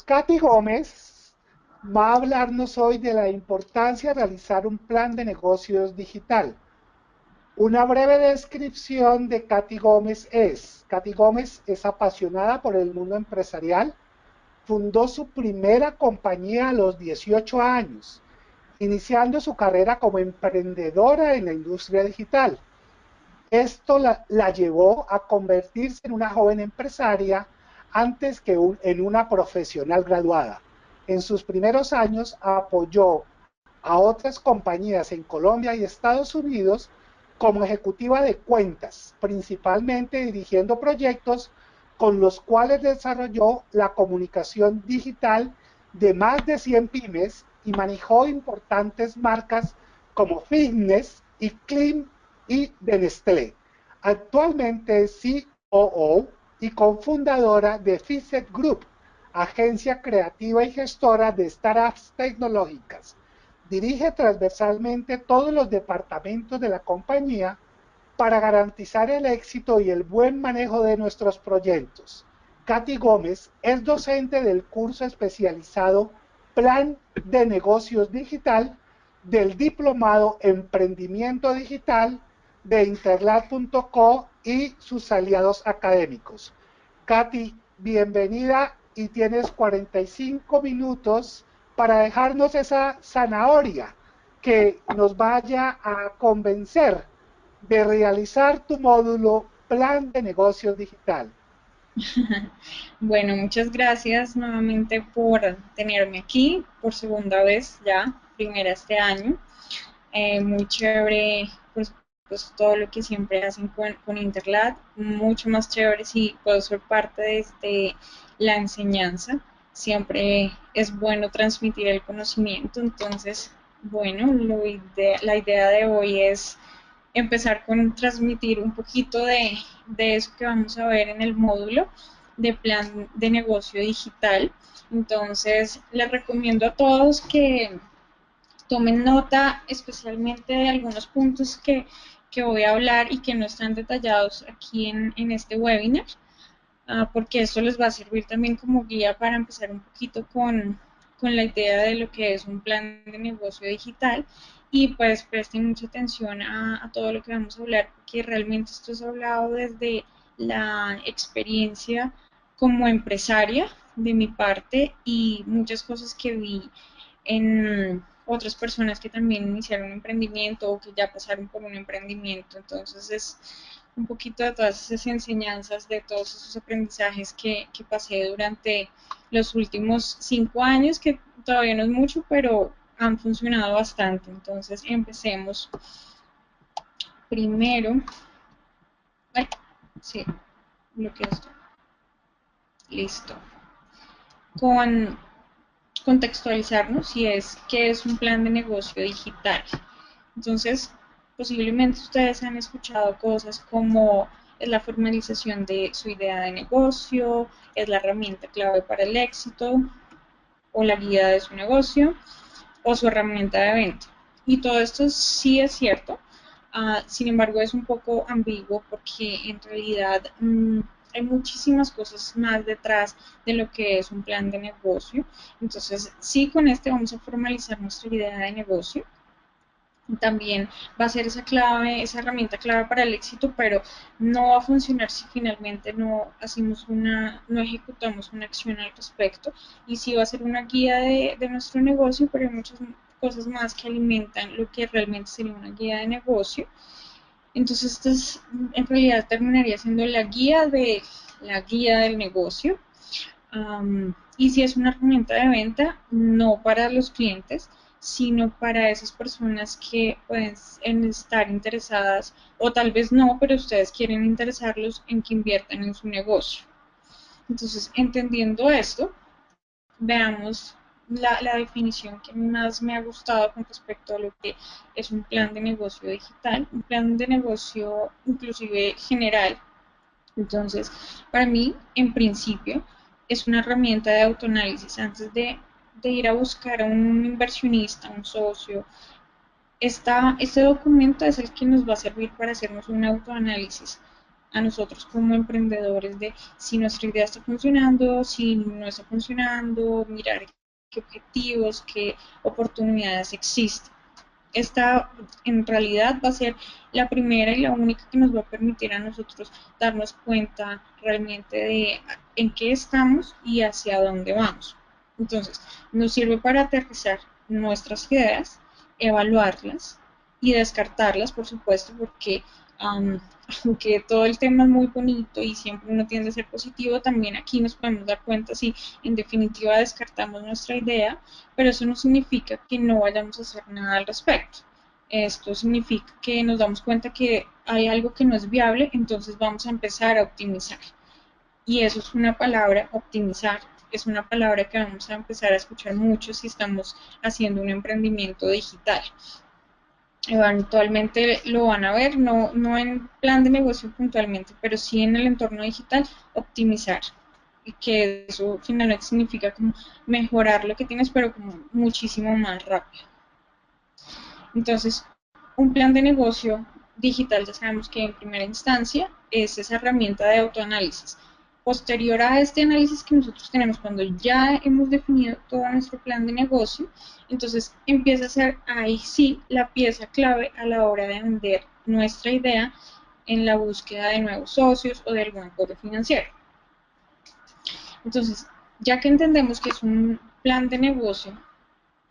Katy Gómez va a hablarnos hoy de la importancia de realizar un plan de negocios digital. Una breve descripción de Katy Gómez es: Katy Gómez es apasionada por el mundo empresarial, fundó su primera compañía a los 18 años, iniciando su carrera como emprendedora en la industria digital. Esto la llevó a convertirse en una joven empresaria antes que en una profesional graduada. En sus primeros años apoyó a otras compañías en Colombia y Estados Unidos como ejecutiva de cuentas, principalmente dirigiendo proyectos con los cuales desarrolló la comunicación digital de más de 100 pymes y manejó importantes marcas como Fitness y Clean y de Nestlé. Actualmente es COO y cofundadora de Fitset Group, agencia creativa y gestora de startups tecnológicas. Dirige transversalmente todos los departamentos de la compañía para garantizar el éxito y el buen manejo de nuestros proyectos. Katy Gómez es docente del curso especializado Plan de Negocios Digital del Diplomado Emprendimiento Digital de Interlat.co y sus aliados académicos. Katy, bienvenida y tienes 45 minutos para dejarnos esa zanahoria que nos vaya a convencer de realizar tu módulo Plan de Negocios Digital. Bueno, muchas gracias nuevamente por tenerme aquí por segunda vez ya, primera este año. Muy chévere, pues todo lo que siempre hacen con Interlat, mucho más chévere si puedo ser parte de la enseñanza. Siempre es bueno transmitir el conocimiento, entonces, bueno, la idea de hoy es empezar con transmitir un poquito de eso que vamos a ver en el módulo de plan de negocio digital. Entonces, les recomiendo a todos que tomen nota especialmente de algunos puntos que voy a hablar y que no están detallados aquí en este webinar, porque esto les va a servir también como guía para empezar un poquito con la idea de lo que es un plan de negocio digital y pues presten mucha atención a todo lo que vamos a hablar, porque realmente esto es hablado desde la experiencia como empresaria de mi parte y muchas cosas que vi en otras personas que también iniciaron un emprendimiento o que ya pasaron por un emprendimiento. Entonces es un poquito de todas esas enseñanzas, de todos esos aprendizajes que pasé durante los últimos 5 años, que todavía no es mucho, pero han funcionado bastante. Entonces empecemos primero, ay, sí, lo que esto, listo, con contextualizarnos si es qué es un plan de negocio digital. Entonces, posiblemente ustedes han escuchado cosas como es la formalización de su idea de negocio, es la herramienta clave para el éxito o la guía de su negocio o su herramienta de venta. Y todo esto sí es cierto, sin embargo es un poco ambiguo porque en realidad hay muchísimas cosas más detrás de lo que es un plan de negocio. Entonces, sí, con este vamos a formalizar nuestra idea de negocio, también va a ser esa clave, esa herramienta clave para el éxito, pero no va a funcionar si finalmente no ejecutamos una acción al respecto. Y sí va a ser una guía de nuestro negocio, pero hay muchas cosas más que alimentan lo que realmente sería una guía de negocio. Entonces, en realidad terminaría siendo la guía del negocio. Y si es una herramienta de venta, no para los clientes, sino para esas personas que pueden estar interesadas, o tal vez no, pero ustedes quieren interesarlos en que inviertan en su negocio. Entonces, entendiendo esto, veamos la definición que más me ha gustado con respecto a lo que es un plan de negocio digital, un plan de negocio inclusive general. Entonces, para mí, en principio, es una herramienta de autoanálisis. Antes de ir a buscar a un inversionista, un socio, este documento es el que nos va a servir para hacernos un autoanálisis. a nosotros como emprendedores de si nuestra idea está funcionando, si no está funcionando, mirar qué objetivos, qué oportunidades existen. Esta en realidad va a ser la primera y la única que nos va a permitir a nosotros darnos cuenta realmente de en qué estamos y hacia dónde vamos. Entonces, nos sirve para aterrizar nuestras ideas, evaluarlas y descartarlas, por supuesto, porque aunque todo el tema es muy bonito y siempre uno tiende a ser positivo, también aquí nos podemos dar cuenta si en definitiva descartamos nuestra idea, pero eso no significa que no vayamos a hacer nada al respecto. Esto significa que nos damos cuenta que hay algo que no es viable, entonces vamos a empezar a optimizar. Y eso es una palabra, optimizar, es una palabra que vamos a empezar a escuchar mucho si estamos haciendo un emprendimiento digital. Eventualmente lo van a ver, no en plan de negocio puntualmente, pero sí en el entorno digital, optimizar. Y que eso finalmente significa como mejorar lo que tienes, pero como muchísimo más rápido. Entonces, un plan de negocio digital ya sabemos que en primera instancia es esa herramienta de autoanálisis. Posterior a este análisis que nosotros tenemos cuando ya hemos definido todo nuestro plan de negocio, entonces empieza a ser ahí sí la pieza clave a la hora de vender nuestra idea en la búsqueda de nuevos socios o de algún apoyo financiero. Entonces, ya que entendemos que es un plan de negocio,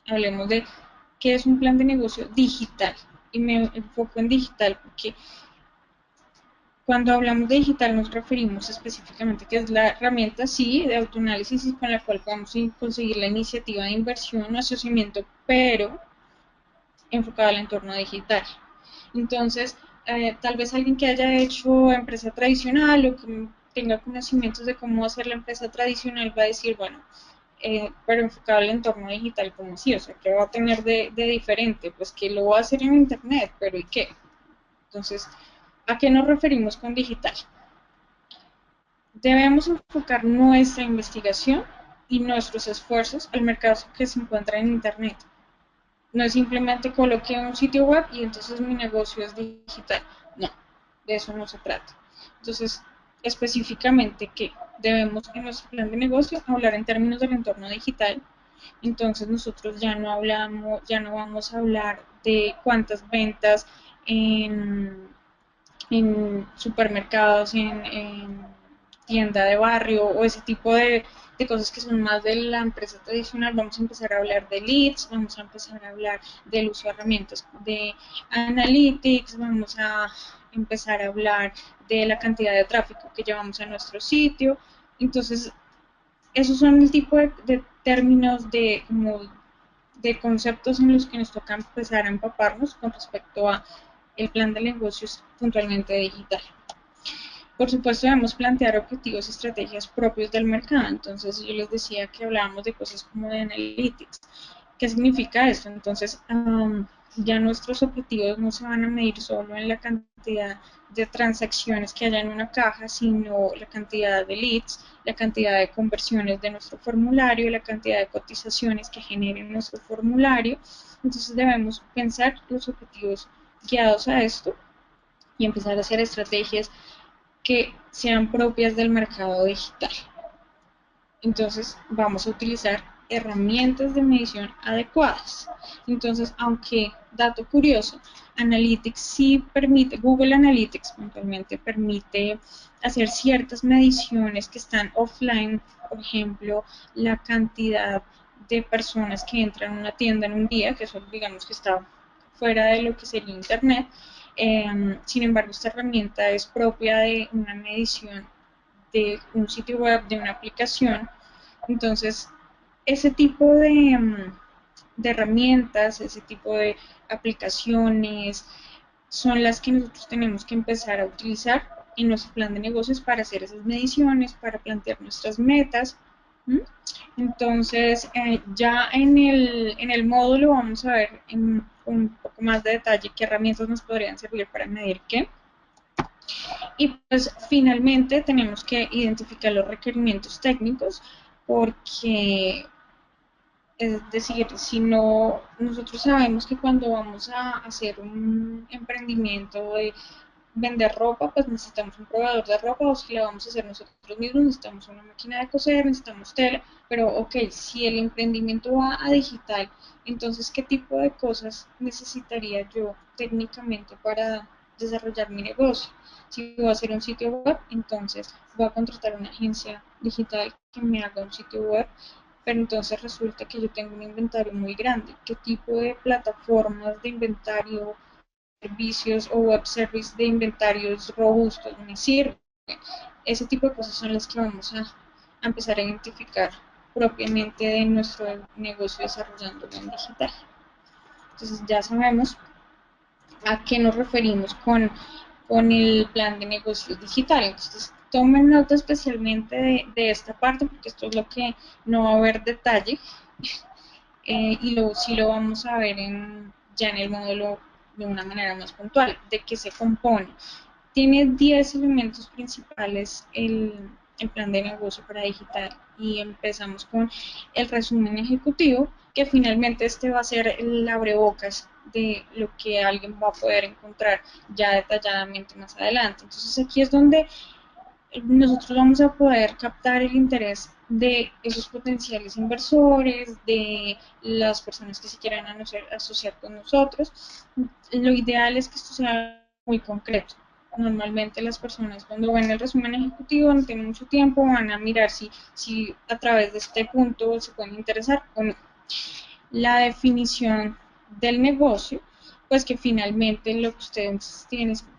hablemos de qué es un plan de negocio digital. Y me enfoco en digital porque cuando hablamos de digital nos referimos específicamente que es la herramienta, sí, de autoanálisis con la cual podemos conseguir la iniciativa de inversión o asociamiento, pero enfocada al entorno digital. Entonces, tal vez alguien que haya hecho empresa tradicional o que tenga conocimientos de cómo hacer la empresa tradicional va a decir, bueno, pero enfocado al entorno digital, como sí, o sea, ¿qué va a tener de diferente? Pues que lo va a hacer en Internet, pero ¿y qué? Entonces, ¿a qué nos referimos con digital? Debemos enfocar nuestra investigación y nuestros esfuerzos al mercado que se encuentra en Internet. No es simplemente coloque un sitio web y entonces mi negocio es digital. No, de eso no se trata. Entonces, específicamente que debemos en nuestro plan de negocio hablar en términos del entorno digital. Entonces nosotros ya no vamos a hablar de cuántas ventas en, en supermercados, tienda de barrio o ese tipo de cosas que son más de la empresa tradicional. Vamos a empezar a hablar de leads, vamos a empezar a hablar del uso de herramientas de analytics, vamos a empezar a hablar de la cantidad de tráfico que llevamos a nuestro sitio. Entonces, esos son el tipo de términos de conceptos en los que nos toca empezar a empaparnos con respecto a el plan de negocios puntualmente digital. Por supuesto, debemos plantear objetivos y estrategias propios del mercado. Entonces, yo les decía que hablábamos de cosas como de analytics. ¿Qué significa esto? Entonces, ya nuestros objetivos no se van a medir solo en la cantidad de transacciones que haya en una caja, sino la cantidad de leads, la cantidad de conversiones de nuestro formulario, la cantidad de cotizaciones que genere nuestro formulario. Entonces, debemos pensar los objetivos guiados a esto y empezar a hacer estrategias que sean propias del mercado digital. Entonces vamos a utilizar herramientas de medición adecuadas. Entonces, aunque, dato curioso, Analytics sí permite, Google Analytics puntualmente permite hacer ciertas mediciones que están offline, por ejemplo, la cantidad de personas que entran a una tienda en un día, que eso digamos que está fuera de lo que sería Internet. Sin embargo, esta herramienta es propia de una medición de un sitio web, de una aplicación. Entonces, ese tipo de herramientas, ese tipo de aplicaciones son las que nosotros tenemos que empezar a utilizar en nuestro plan de negocios para hacer esas mediciones, para plantear nuestras metas. Entonces, ya en el módulo vamos a ver en un poco más de detalle qué herramientas nos podrían servir para medir qué. Y pues finalmente tenemos que identificar los requerimientos técnicos porque, es decir, si no, nosotros sabemos que cuando vamos a hacer un emprendimiento vender ropa, pues necesitamos un proveedor de ropa, o si la vamos a hacer nosotros mismos, necesitamos una máquina de coser, necesitamos tela, pero ok, si el emprendimiento va a digital, entonces, ¿qué tipo de cosas necesitaría yo técnicamente para desarrollar mi negocio? Si voy a hacer un sitio web, entonces voy a contratar una agencia digital que me haga un sitio web, pero entonces resulta que yo tengo un inventario muy grande. ¿Qué tipo de plataformas de inventario, servicios o web service de inventarios robustos me sirven? Ese tipo de cosas son las que vamos a empezar a identificar propiamente de nuestro negocio desarrollándolo en digital. Entonces ya sabemos a qué nos referimos con el plan de negocios digital. Entonces tomen nota especialmente de esta parte porque esto es lo que no va a haber detalle y sí lo vamos a ver ya en el módulo de una manera más puntual, de qué se compone. Tiene 10 elementos principales el plan de negocio para digital y empezamos con el resumen ejecutivo, que finalmente este va a ser el abrebocas de lo que alguien va a poder encontrar ya detalladamente más adelante. Entonces aquí es donde nosotros vamos a poder captar el interés de esos potenciales inversores, de las personas que se quieran asociar con nosotros. Lo ideal es que esto sea muy concreto. Normalmente las personas cuando ven el resumen ejecutivo no tienen mucho tiempo, van a mirar si a través de este punto se pueden interesar o no. La definición del negocio, pues que finalmente lo que ustedes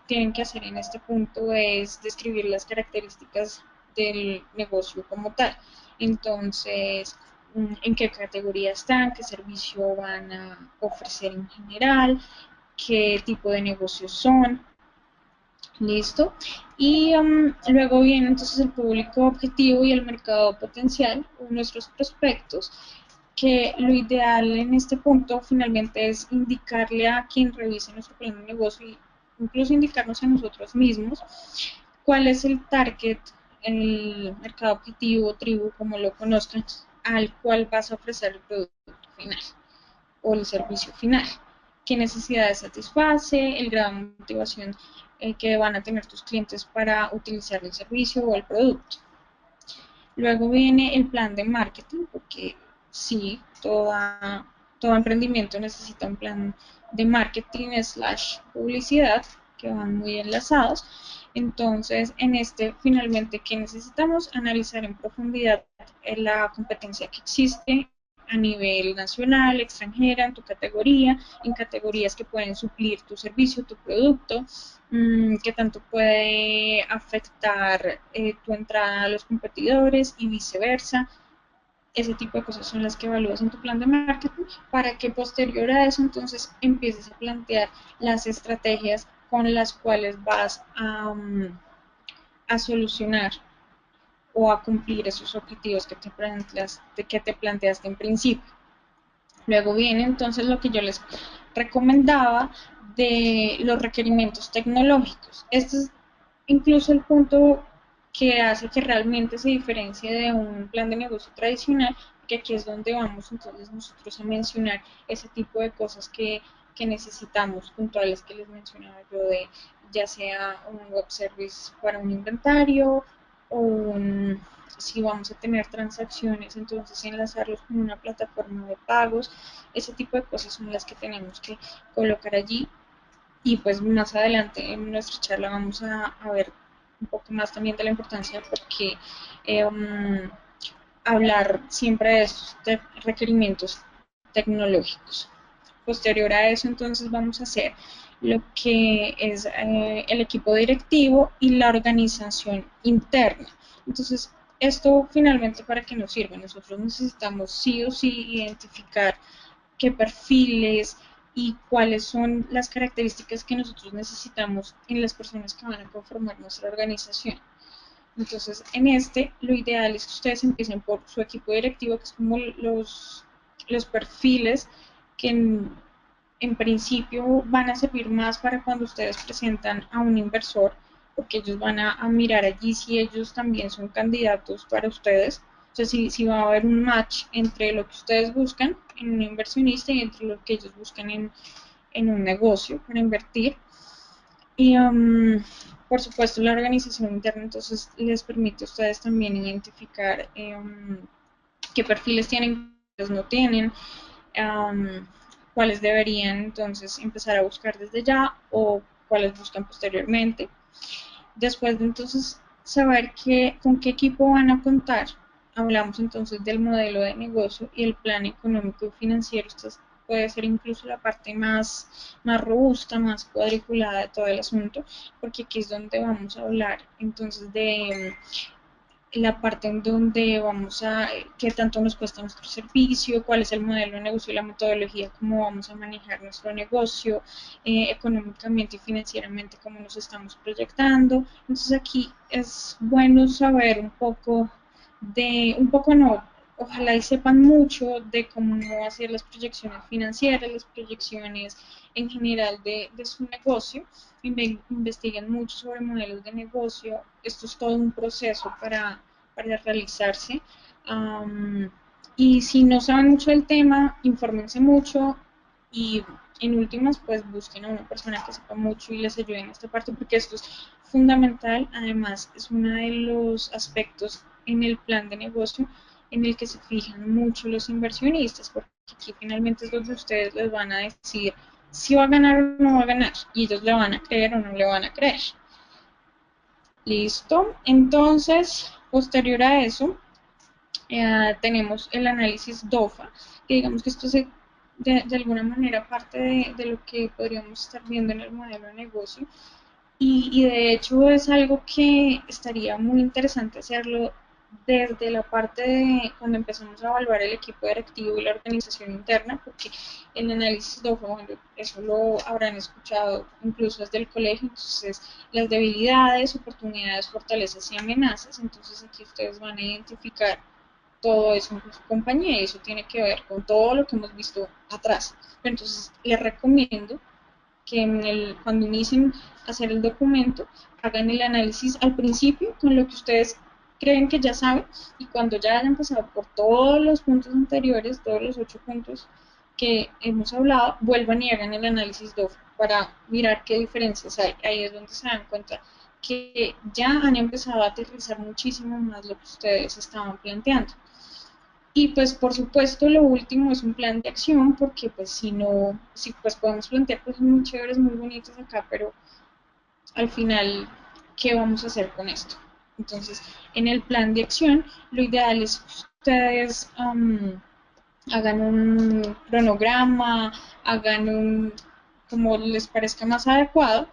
tienen que hacer en este punto es describir las características del negocio como tal. Entonces, en qué categoría están, qué servicio van a ofrecer en general, qué tipo de negocios son, listo. Y luego viene entonces el público objetivo y el mercado potencial, nuestros prospectos, que lo ideal en este punto finalmente es indicarle a quien revise nuestro plan de negocio y incluso indicarnos a nosotros mismos cuál es el target, el mercado objetivo, tribu, como lo conozcan, al cual vas a ofrecer el producto final o el servicio final. ¿Qué necesidades satisface? El grado de motivación que van a tener tus clientes para utilizar el servicio o el producto. Luego viene el plan de marketing, porque sí, todo emprendimiento necesita un plan de marketing slash publicidad que van muy enlazados. Entonces, en este, finalmente, ¿qué necesitamos? Analizar en profundidad la competencia que existe a nivel nacional, extranjera, en tu categoría, en categorías que pueden suplir tu servicio, tu producto, qué tanto puede afectar tu entrada a los competidores y viceversa. Ese tipo de cosas son las que evalúas en tu plan de marketing para que posterior a eso entonces empieces a plantear las estrategias con las cuales vas a solucionar o a cumplir esos objetivos que te planteaste en principio. Luego viene entonces lo que yo les recomendaba de los requerimientos tecnológicos. Este es incluso el punto que hace que realmente se diferencie de un plan de negocio tradicional, que aquí es donde vamos entonces nosotros a mencionar ese tipo de cosas que necesitamos puntuales que les mencionaba yo de ya sea un web service para un inventario o si vamos a tener transacciones, entonces enlazarlos con una plataforma de pagos, ese tipo de cosas son las que tenemos que colocar allí y pues más adelante en nuestra charla vamos a ver un poco más también de la importancia porque hablar siempre de estos requerimientos tecnológicos. Posterior a eso entonces vamos a hacer lo que es el equipo directivo y la organización interna. Entonces, esto finalmente para qué nos sirve. Nosotros necesitamos sí o sí identificar qué perfiles y cuáles son las características que nosotros necesitamos en las personas que van a conformar nuestra organización. Entonces, en este, lo ideal es que ustedes empiecen por su equipo directivo, que es como los perfiles que en principio van a servir más para cuando ustedes presentan a un inversor, porque ellos van a mirar allí si ellos también son candidatos para ustedes. O sea, si va a haber un match entre lo que ustedes buscan en un inversionista y entre lo que ellos buscan en un negocio para invertir. Y por supuesto la organización interna entonces les permite a ustedes también identificar qué perfiles tienen, cuáles no tienen, um, cuáles deberían entonces empezar a buscar desde ya o cuáles buscan posteriormente. Después de entonces saber con qué equipo van a contar, hablamos entonces del modelo de negocio y el plan económico y financiero. Esto puede ser incluso la parte más robusta, más cuadriculada de todo el asunto, porque aquí es donde vamos a hablar entonces de la parte en donde vamos a, qué tanto nos cuesta nuestro servicio, cuál es el modelo de negocio y la metodología, cómo vamos a manejar nuestro negocio, económicamente y financieramente, cómo nos estamos proyectando. Entonces aquí es bueno saber un poco no, ojalá y sepan mucho de cómo hacer las proyecciones financieras, las proyecciones en general de su negocio, investiguen mucho sobre modelos de negocio. Esto es todo un proceso para realizarse. Y si no saben mucho del tema, infórmense mucho y en últimas pues busquen a una persona que sepa mucho y les ayude en esta parte porque esto es fundamental. Además es uno de los aspectos en el plan de negocio en el que se fijan mucho los inversionistas, porque aquí finalmente es donde ustedes les van a decir si va a ganar o no va a ganar, y ellos le van a creer o no le van a creer. Listo, entonces, posterior a eso, tenemos el análisis DOFA, que digamos que esto es de alguna manera parte de lo que podríamos estar viendo en el modelo de negocio, y de hecho es algo que estaría muy interesante hacerlo desde la parte de cuando empezamos a evaluar el equipo directivo y la organización interna, porque el análisis DOFA, bueno, eso lo habrán escuchado incluso desde el colegio. Entonces las debilidades, oportunidades, fortalezas y amenazas, entonces aquí ustedes van a identificar todo eso en su compañía y eso tiene que ver con todo lo que hemos visto atrás. Entonces les recomiendo que cuando inicien a hacer el documento, hagan el análisis al principio con lo que ustedes creen que ya saben, y cuando ya hayan pasado por todos los puntos anteriores, todos los 8 puntos que hemos hablado, vuelvan y hagan el análisis DOF para mirar qué diferencias hay. Ahí es donde se dan cuenta que ya han empezado a aterrizar muchísimo más lo que ustedes estaban planteando. Y pues por supuesto lo último es un plan de acción, porque pues si no, si pues podemos plantear cosas muy chéveres, muy bonitas acá, pero al final, ¿qué vamos a hacer con esto? Entonces, en el plan de acción, lo ideal es que ustedes hagan un cronograma, hagan como les parezca más adecuado,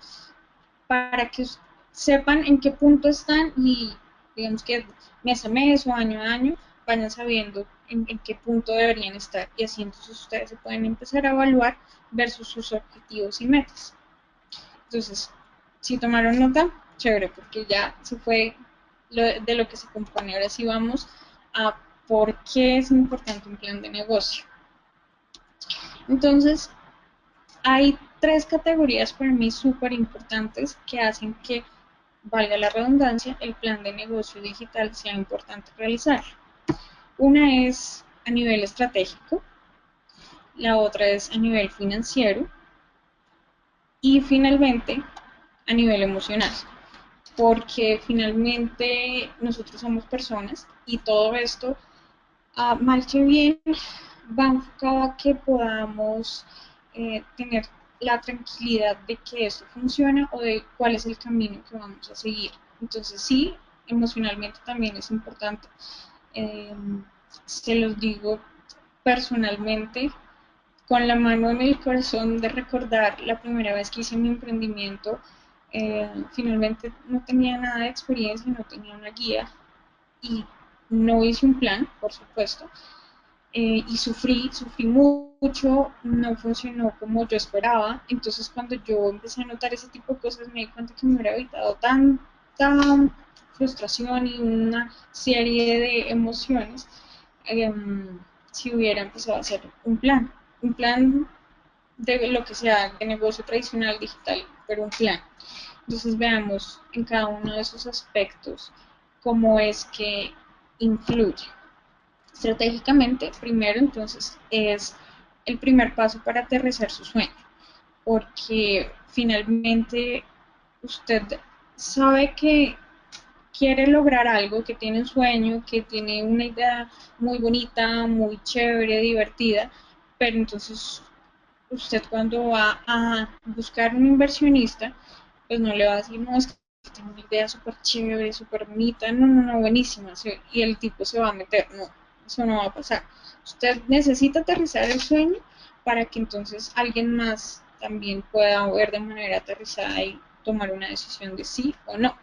para que sepan en qué punto están y digamos que mes a mes o año a año vayan sabiendo en qué punto deberían estar, y así entonces ustedes se pueden empezar a evaluar versus sus objetivos y metas. Entonces, si tomaron nota, chévere, porque ya se fue de lo que se compone. Ahora sí vamos a por qué es importante un plan de negocio. Entonces, hay tres categorías para mí súper importantes que hacen que, valga la redundancia, el plan de negocio digital sea importante realizar. Una es a nivel estratégico, la otra es a nivel financiero y finalmente a nivel emocional, porque finalmente nosotros somos personas y todo esto, mal que bien, va enfocado a que podamos tener la tranquilidad de que esto funciona o de cuál es el camino que vamos a seguir. Entonces sí, emocionalmente también es importante. Eh, Se los digo personalmente, con la mano en el corazón, de recordar la primera vez que hice mi emprendimiento. Finalmente no tenía nada de experiencia, no tenía una guía y no hice un plan, por supuesto, y sufrí mucho, no funcionó como yo esperaba. Entonces cuando yo empecé a notar ese tipo de cosas me di cuenta que me hubiera evitado tanta frustración y una serie de emociones, eh, si hubiera empezado a hacer un plan de lo que sea, de negocio tradicional, digital, pero un plan. Entonces veamos en cada uno de esos aspectos cómo es que influye. Estratégicamente, primero entonces es el primer paso para aterrizar su sueño, porque finalmente usted sabe que quiere lograr algo, que tiene un sueño, que tiene una idea muy bonita, muy chévere, divertida, pero entonces usted cuando va a buscar un inversionista, pues no le va a decir, no, es que tengo una idea súper chévere, súper bonita, no, no, no, buenísima, y el tipo se va a meter, no, eso no va a pasar. Usted necesita aterrizar el sueño para que entonces alguien más también pueda ver de manera aterrizada y tomar una decisión de sí o no.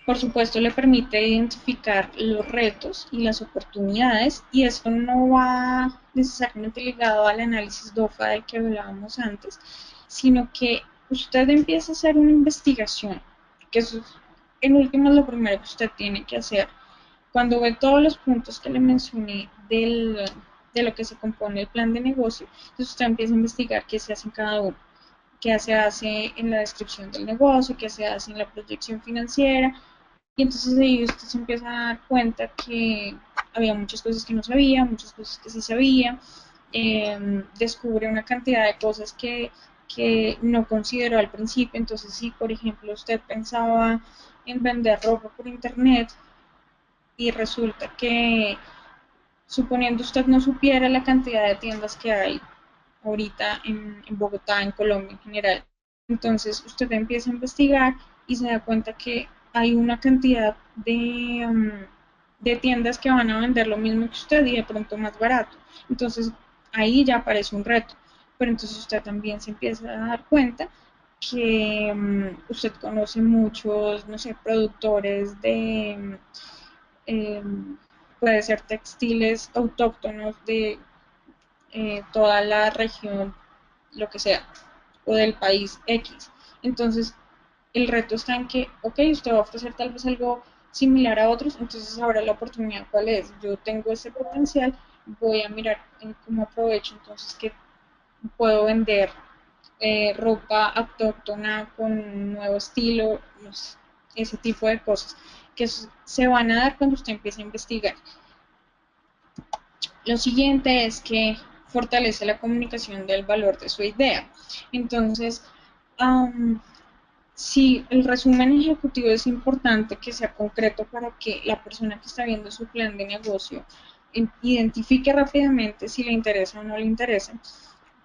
Por supuesto, le permite identificar los retos y las oportunidades, y esto no va necesariamente ligado al análisis DOFA del que hablábamos antes, sino que usted empieza a hacer una investigación, que eso es en últimas lo primero que usted tiene que hacer. Cuando ve todos los puntos que le mencioné de lo que se compone el plan de negocio, entonces usted empieza a investigar qué se hace en cada uno, qué se hace en la descripción del negocio, qué se hace en la proyección financiera, y entonces ahí usted se empieza a dar cuenta que había muchas cosas que no sabía, muchas cosas que sí sabía, descubre una cantidad de cosas que no consideró al principio. Entonces, si por ejemplo usted pensaba en vender ropa por internet y resulta que, suponiendo usted no supiera la cantidad de tiendas que hay ahorita en Bogotá, en Colombia en general, entonces usted empieza a investigar y se da cuenta que hay una cantidad de tiendas que van a vender lo mismo que usted y de pronto más barato. Entonces ahí ya aparece un reto, pero entonces usted también se empieza a dar cuenta que usted conoce muchos, no sé, productores de, puede ser textiles autóctonos de toda la región, lo que sea, o del país X. Entonces, el reto está en que, ok, usted va a ofrecer tal vez algo similar a otros, entonces ahora la oportunidad cuál es. Yo tengo ese potencial, voy a mirar en cómo aprovecho entonces que puedo vender ropa autóctona con un nuevo estilo, no sé, ese tipo de cosas que se van a dar cuando usted empiece a investigar. Lo siguiente es que fortalece la comunicación del valor de su idea. Entonces, um, si el resumen ejecutivo es importante que sea concreto para que la persona que está viendo su plan de negocio identifique rápidamente si le interesa o no le interesa,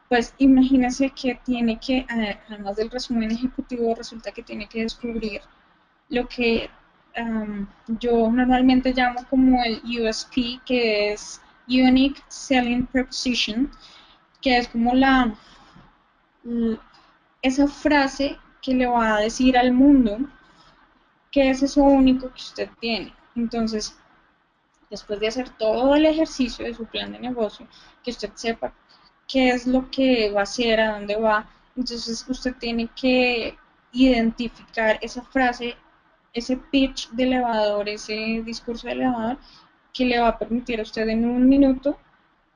pues imagínese que tiene que, además del resumen ejecutivo, resulta que tiene que descubrir lo que yo normalmente llamo como el USP, que es Unique Selling Proposition, que es como esa frase que le va a decir al mundo que es eso único que usted tiene. Entonces, después de hacer todo el ejercicio de su plan de negocio, que usted sepa qué es lo que va a hacer, a dónde va, entonces usted tiene que identificar esa frase, ese pitch de elevador, ese discurso de elevador que le va a permitir a usted en un minuto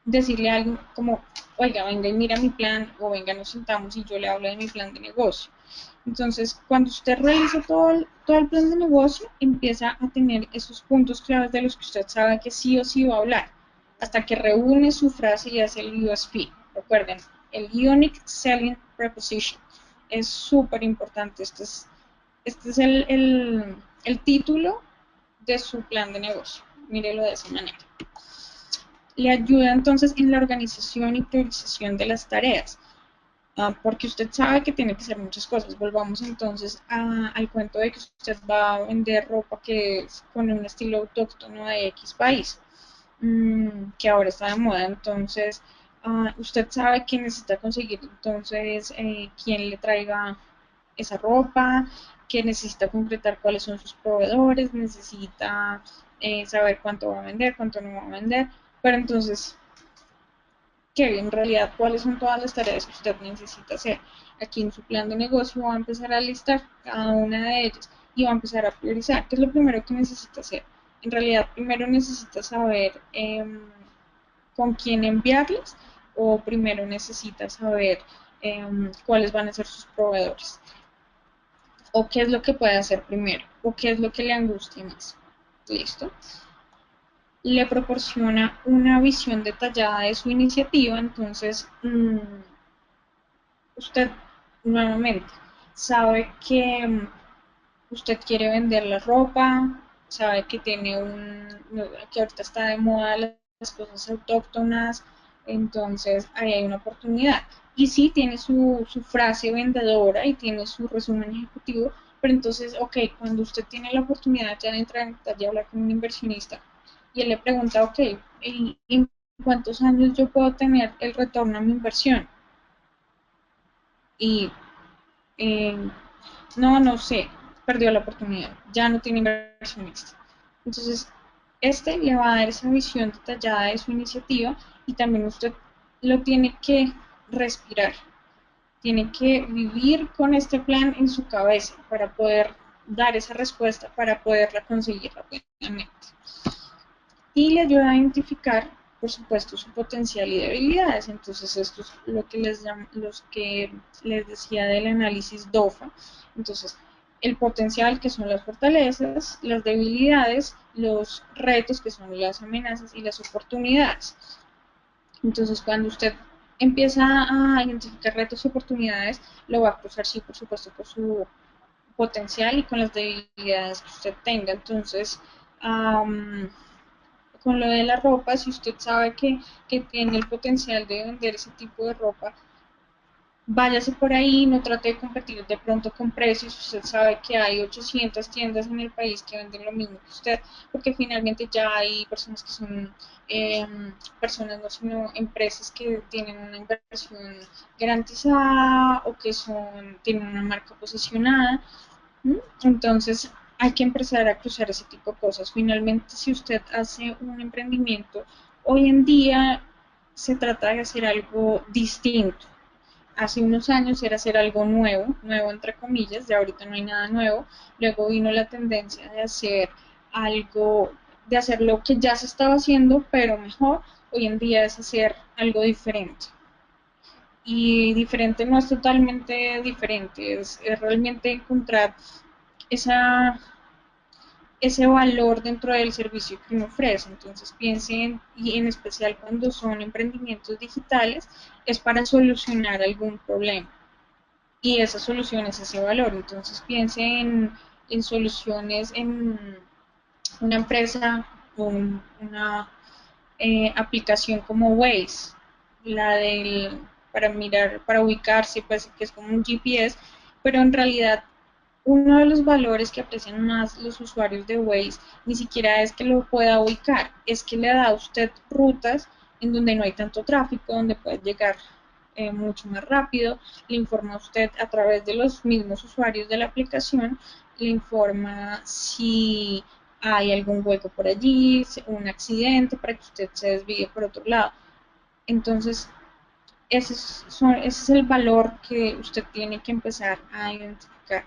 decirle algo como, oiga, venga y mira mi plan, o venga, nos sentamos y yo le hablo de mi plan de negocio. Entonces, cuando usted realiza todo el plan de negocio, empieza a tener esos puntos claves de los que usted sabe que sí o sí va a hablar, hasta que reúne su frase y hace el USP. Recuerden, el Unique Selling Proposition es súper importante. Este es el título de su plan de negocio. Mírelo de esa manera. Le ayuda entonces en la organización y priorización de las tareas, porque usted sabe que tiene que hacer muchas cosas. Volvamos entonces al cuento de que usted va a vender ropa que es con un estilo autóctono de X país, que ahora está de moda. Entonces, usted sabe que necesita conseguir entonces quien le traiga esa ropa, que necesita concretar cuáles son sus proveedores, necesita saber cuánto va a vender, cuánto no va a vender, pero entonces, ¿qué en realidad cuáles son todas las tareas que usted necesita hacer? Aquí en su plan de negocio va a empezar a listar cada una de ellas y va a empezar a priorizar. ¿Qué es lo primero que necesita hacer? En realidad, primero necesita saber con quién enviarlas, o primero necesita saber cuáles van a ser sus proveedores, o qué es lo que puede hacer primero, o qué es lo que le angustia más. ¿Listo? Le proporciona una visión detallada de su iniciativa. Entonces, usted nuevamente sabe que usted quiere vender la ropa, sabe que tiene que ahorita está de moda las cosas autóctonas, entonces ahí hay una oportunidad. Y sí, tiene su frase vendedora y tiene su resumen ejecutivo, pero entonces, ok, cuando usted tiene la oportunidad ya de entrar en detalle y hablar con un inversionista, y él le pregunta, ok, ¿en cuántos años yo puedo tener el retorno a mi inversión? Y eh, no sé, perdió la oportunidad, ya no tiene inversionista. Entonces, este le va a dar esa visión detallada de su iniciativa y también usted lo tiene que respirar, tiene que vivir con este plan en su cabeza para poder dar esa respuesta, para poderla conseguir rápidamente. Y le ayuda a identificar, por supuesto, su potencial y debilidades. Entonces, esto es lo que los que les decía del análisis DOFA. Entonces, el potencial, que son las fortalezas, las debilidades, los retos, que son las amenazas, y las oportunidades. Entonces, cuando usted empieza a identificar retos y oportunidades, lo va a cruzar, sí, por supuesto, por su potencial y con las debilidades que usted tenga. Entonces, con lo de la ropa, si usted sabe que tiene el potencial de vender ese tipo de ropa, váyase por ahí, no trate de competir de pronto con precios. Usted sabe que hay 800 tiendas en el país que venden lo mismo que usted, porque finalmente ya hay personas que son eh, personas, no, sino empresas que tienen una inversión garantizada o que tienen una marca posicionada. Entonces, hay que empezar a cruzar ese tipo de cosas. Finalmente, si usted hace un emprendimiento, hoy en día se trata de hacer algo distinto. Hace unos años era hacer algo nuevo, nuevo entre comillas, ya ahorita no hay nada nuevo. Luego vino la tendencia de hacer algo, de hacer lo que ya se estaba haciendo, pero mejor. Hoy en día es hacer algo diferente. Y diferente no es totalmente diferente, es realmente encontrar esa, ese valor dentro del servicio que uno ofrece. Entonces piensen, y en especial cuando son emprendimientos digitales, es para solucionar algún problema. Y esa solución es ese valor. Entonces piensen en soluciones en una empresa o una aplicación como Waze, la del para mirar, para ubicarse, pues que es como un GPS, pero en realidad uno de los valores que aprecian más los usuarios de Waze ni siquiera es que lo pueda ubicar, es que le da a usted rutas en donde no hay tanto tráfico, donde puede llegar mucho más rápido, le informa a usted a través de los mismos usuarios de la aplicación, le informa si hay algún hueco por allí, un accidente, para que usted se desvíe por otro lado. Entonces, ese es el valor que usted tiene que empezar a identificar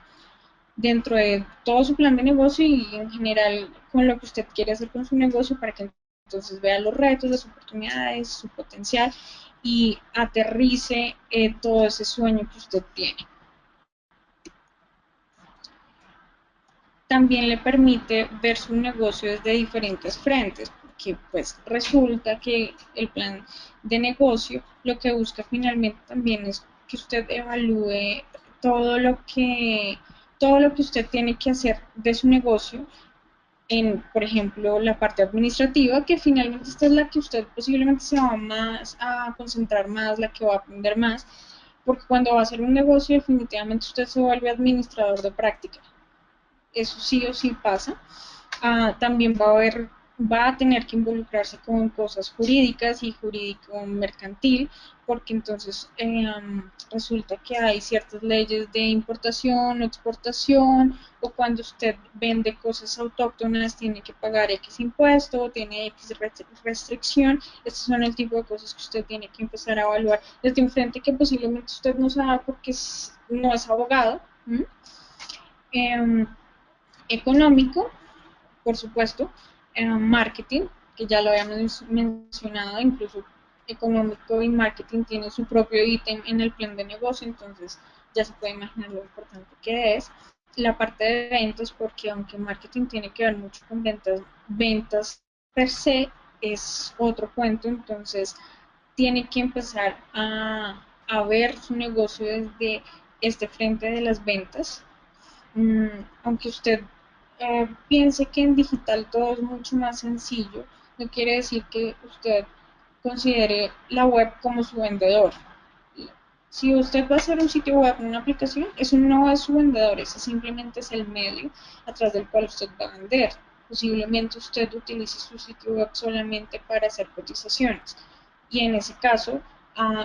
dentro de todo su plan de negocio y en general con lo que usted quiere hacer con su negocio, para que entonces vea los retos, las oportunidades, su potencial y aterrice todo ese sueño que usted tiene. También le permite ver su negocio desde diferentes frentes, porque pues resulta que el plan de negocio lo que busca finalmente también es que usted evalúe todo lo que todo lo que usted tiene que hacer de su negocio en, por ejemplo, la parte administrativa, que finalmente esta es la que usted posiblemente se va más a concentrar más, la que va a aprender más, porque cuando va a hacer un negocio definitivamente usted se vuelve administrador de práctica. Eso sí o sí pasa. También va a tener que involucrarse con cosas jurídicas y jurídico mercantil, porque entonces resulta que hay ciertas leyes de importación o exportación, o cuando usted vende cosas autóctonas tiene que pagar X impuesto, tiene X restricción. Estos son el tipo de cosas que usted tiene que empezar a evaluar desde un frente que posiblemente usted no sabe porque no es abogado. Eh, Económico, por supuesto, marketing, que ya lo habíamos mencionado, incluso económico y marketing tiene su propio ítem en el plan de negocio, entonces ya se puede imaginar lo importante que es. La parte de ventas, porque aunque marketing tiene que ver mucho con ventas, ventas per se es otro cuento, entonces tiene que empezar a ver su negocio desde esté frente de las ventas. Aunque usted piense que en digital todo es mucho más sencillo, no quiere decir que usted considere la web como su vendedor. Si usted va a hacer un sitio web, una aplicación, eso no es su vendedor, ese simplemente es el medio a través del cual usted va a vender. Posiblemente usted utilice su sitio web solamente para hacer cotizaciones y en ese caso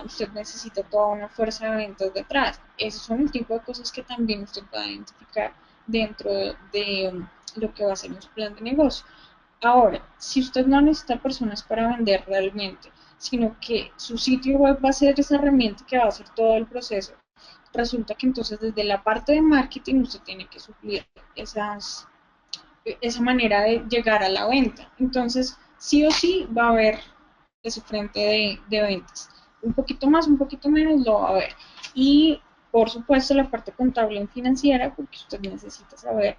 usted necesita toda una fuerza de ventas detrás. Esos son el tipo de cosas que también usted va a identificar dentro de lo que va a ser su plan de negocio. Ahora, si usted no necesita personas para vender realmente, sino que su sitio web va a ser esa herramienta que va a hacer todo el proceso, resulta que entonces desde la parte de marketing usted tiene que suplir esa manera de llegar a la venta. Entonces, sí o sí va a haber ese frente de ventas. Un poquito más, un poquito menos lo va a haber. Y por supuesto la parte contable y financiera, porque usted necesita saber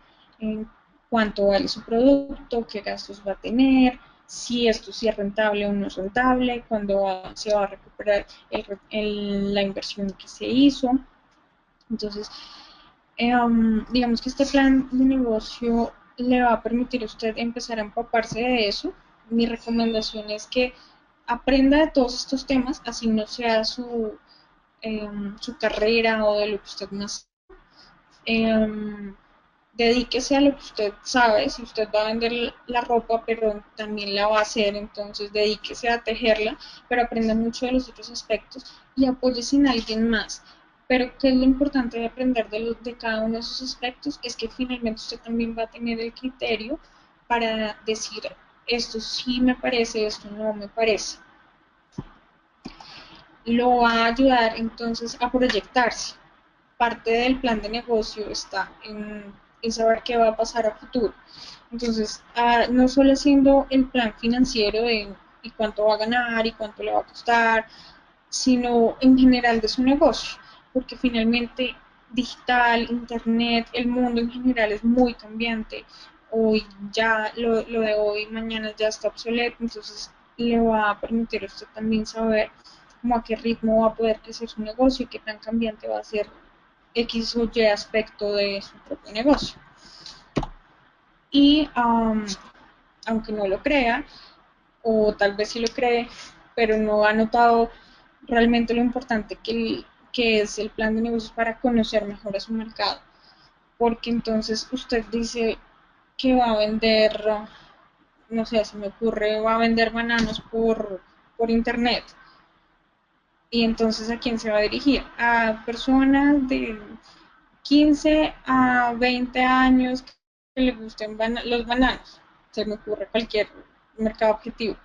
cuánto vale su producto, qué gastos va a tener, si esto sí es rentable o no es rentable, cuándo se va a recuperar la inversión que se hizo. Entonces, digamos que este plan de negocio le va a permitir a usted empezar a empaparse de eso. Mi recomendación es que aprenda de todos estos temas, así no sea su carrera o de lo que usted más dedíquese a lo que usted sabe. Si usted va a vender la ropa, pero también la va a hacer, entonces dedíquese a tejerla, pero aprenda mucho de los otros aspectos y apóyese en alguien más. Pero qué es lo importante de aprender de cada uno de esos aspectos es que finalmente usted también va a tener el criterio para decir esto sí me parece, esto no me parece. Lo va a ayudar entonces a proyectarse. Parte del plan de negocio está en saber qué va a pasar a futuro. Entonces, no solo haciendo el plan financiero de y cuánto va a ganar y cuánto le va a costar, sino en general de su negocio, porque finalmente digital, internet, el mundo en general es muy cambiante. Hoy ya lo de hoy, mañana ya está obsoleto, entonces le va a permitir a usted también saber cómo a qué ritmo va a poder crecer su negocio y qué tan cambiante va a ser X o Y aspecto de su propio negocio. Y aunque no lo crea, o tal vez sí lo cree, pero no ha notado realmente lo importante que es el plan de negocios para conocer mejor a su mercado. Porque entonces usted dice que va a vender, no sé, se me ocurre, va a vender bananos por internet. Y entonces, ¿a quién se va a dirigir? A personas de 15 a 20 años que le gusten los bananos. Se me ocurre cualquier mercado objetivo.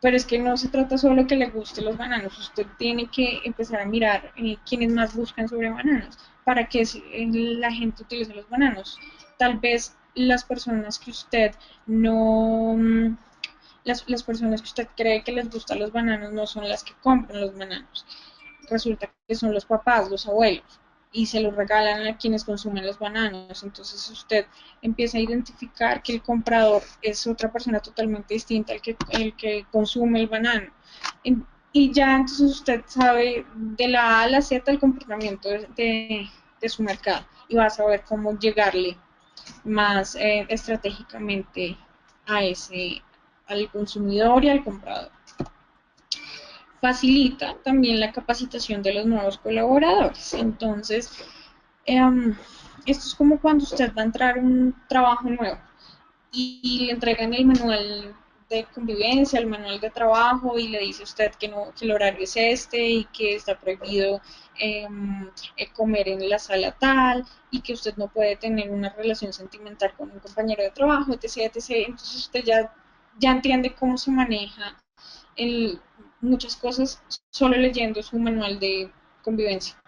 Pero es que no se trata solo que le gusten los bananos, usted tiene que empezar a mirar quiénes más buscan sobre bananos, para que la gente utilice los bananos. Tal vez las personas que usted no, las personas que usted cree que les gustan los bananos no son las que compran los bananos. Resulta que son los papás, los abuelos, y se los regalan a quienes consumen los bananos. Entonces usted empieza a identificar que el comprador es otra persona totalmente distinta al que consume el banano. Y ya entonces usted sabe de la A a la Z el comportamiento de su mercado y va a saber cómo llegarle más estratégicamente a al consumidor y al comprador. Facilita también la capacitación de los nuevos colaboradores. Entonces, esto es como cuando usted va a entrar a un trabajo nuevo y le entregan el manual de convivencia, el manual de trabajo y le dice a usted que no, que el horario es este y que está prohibido comer en la sala tal y que usted no puede tener una relación sentimental con un compañero de trabajo, etc, etc. Entonces usted ya entiende cómo se maneja muchas cosas solo leyendo su manual de convivencia.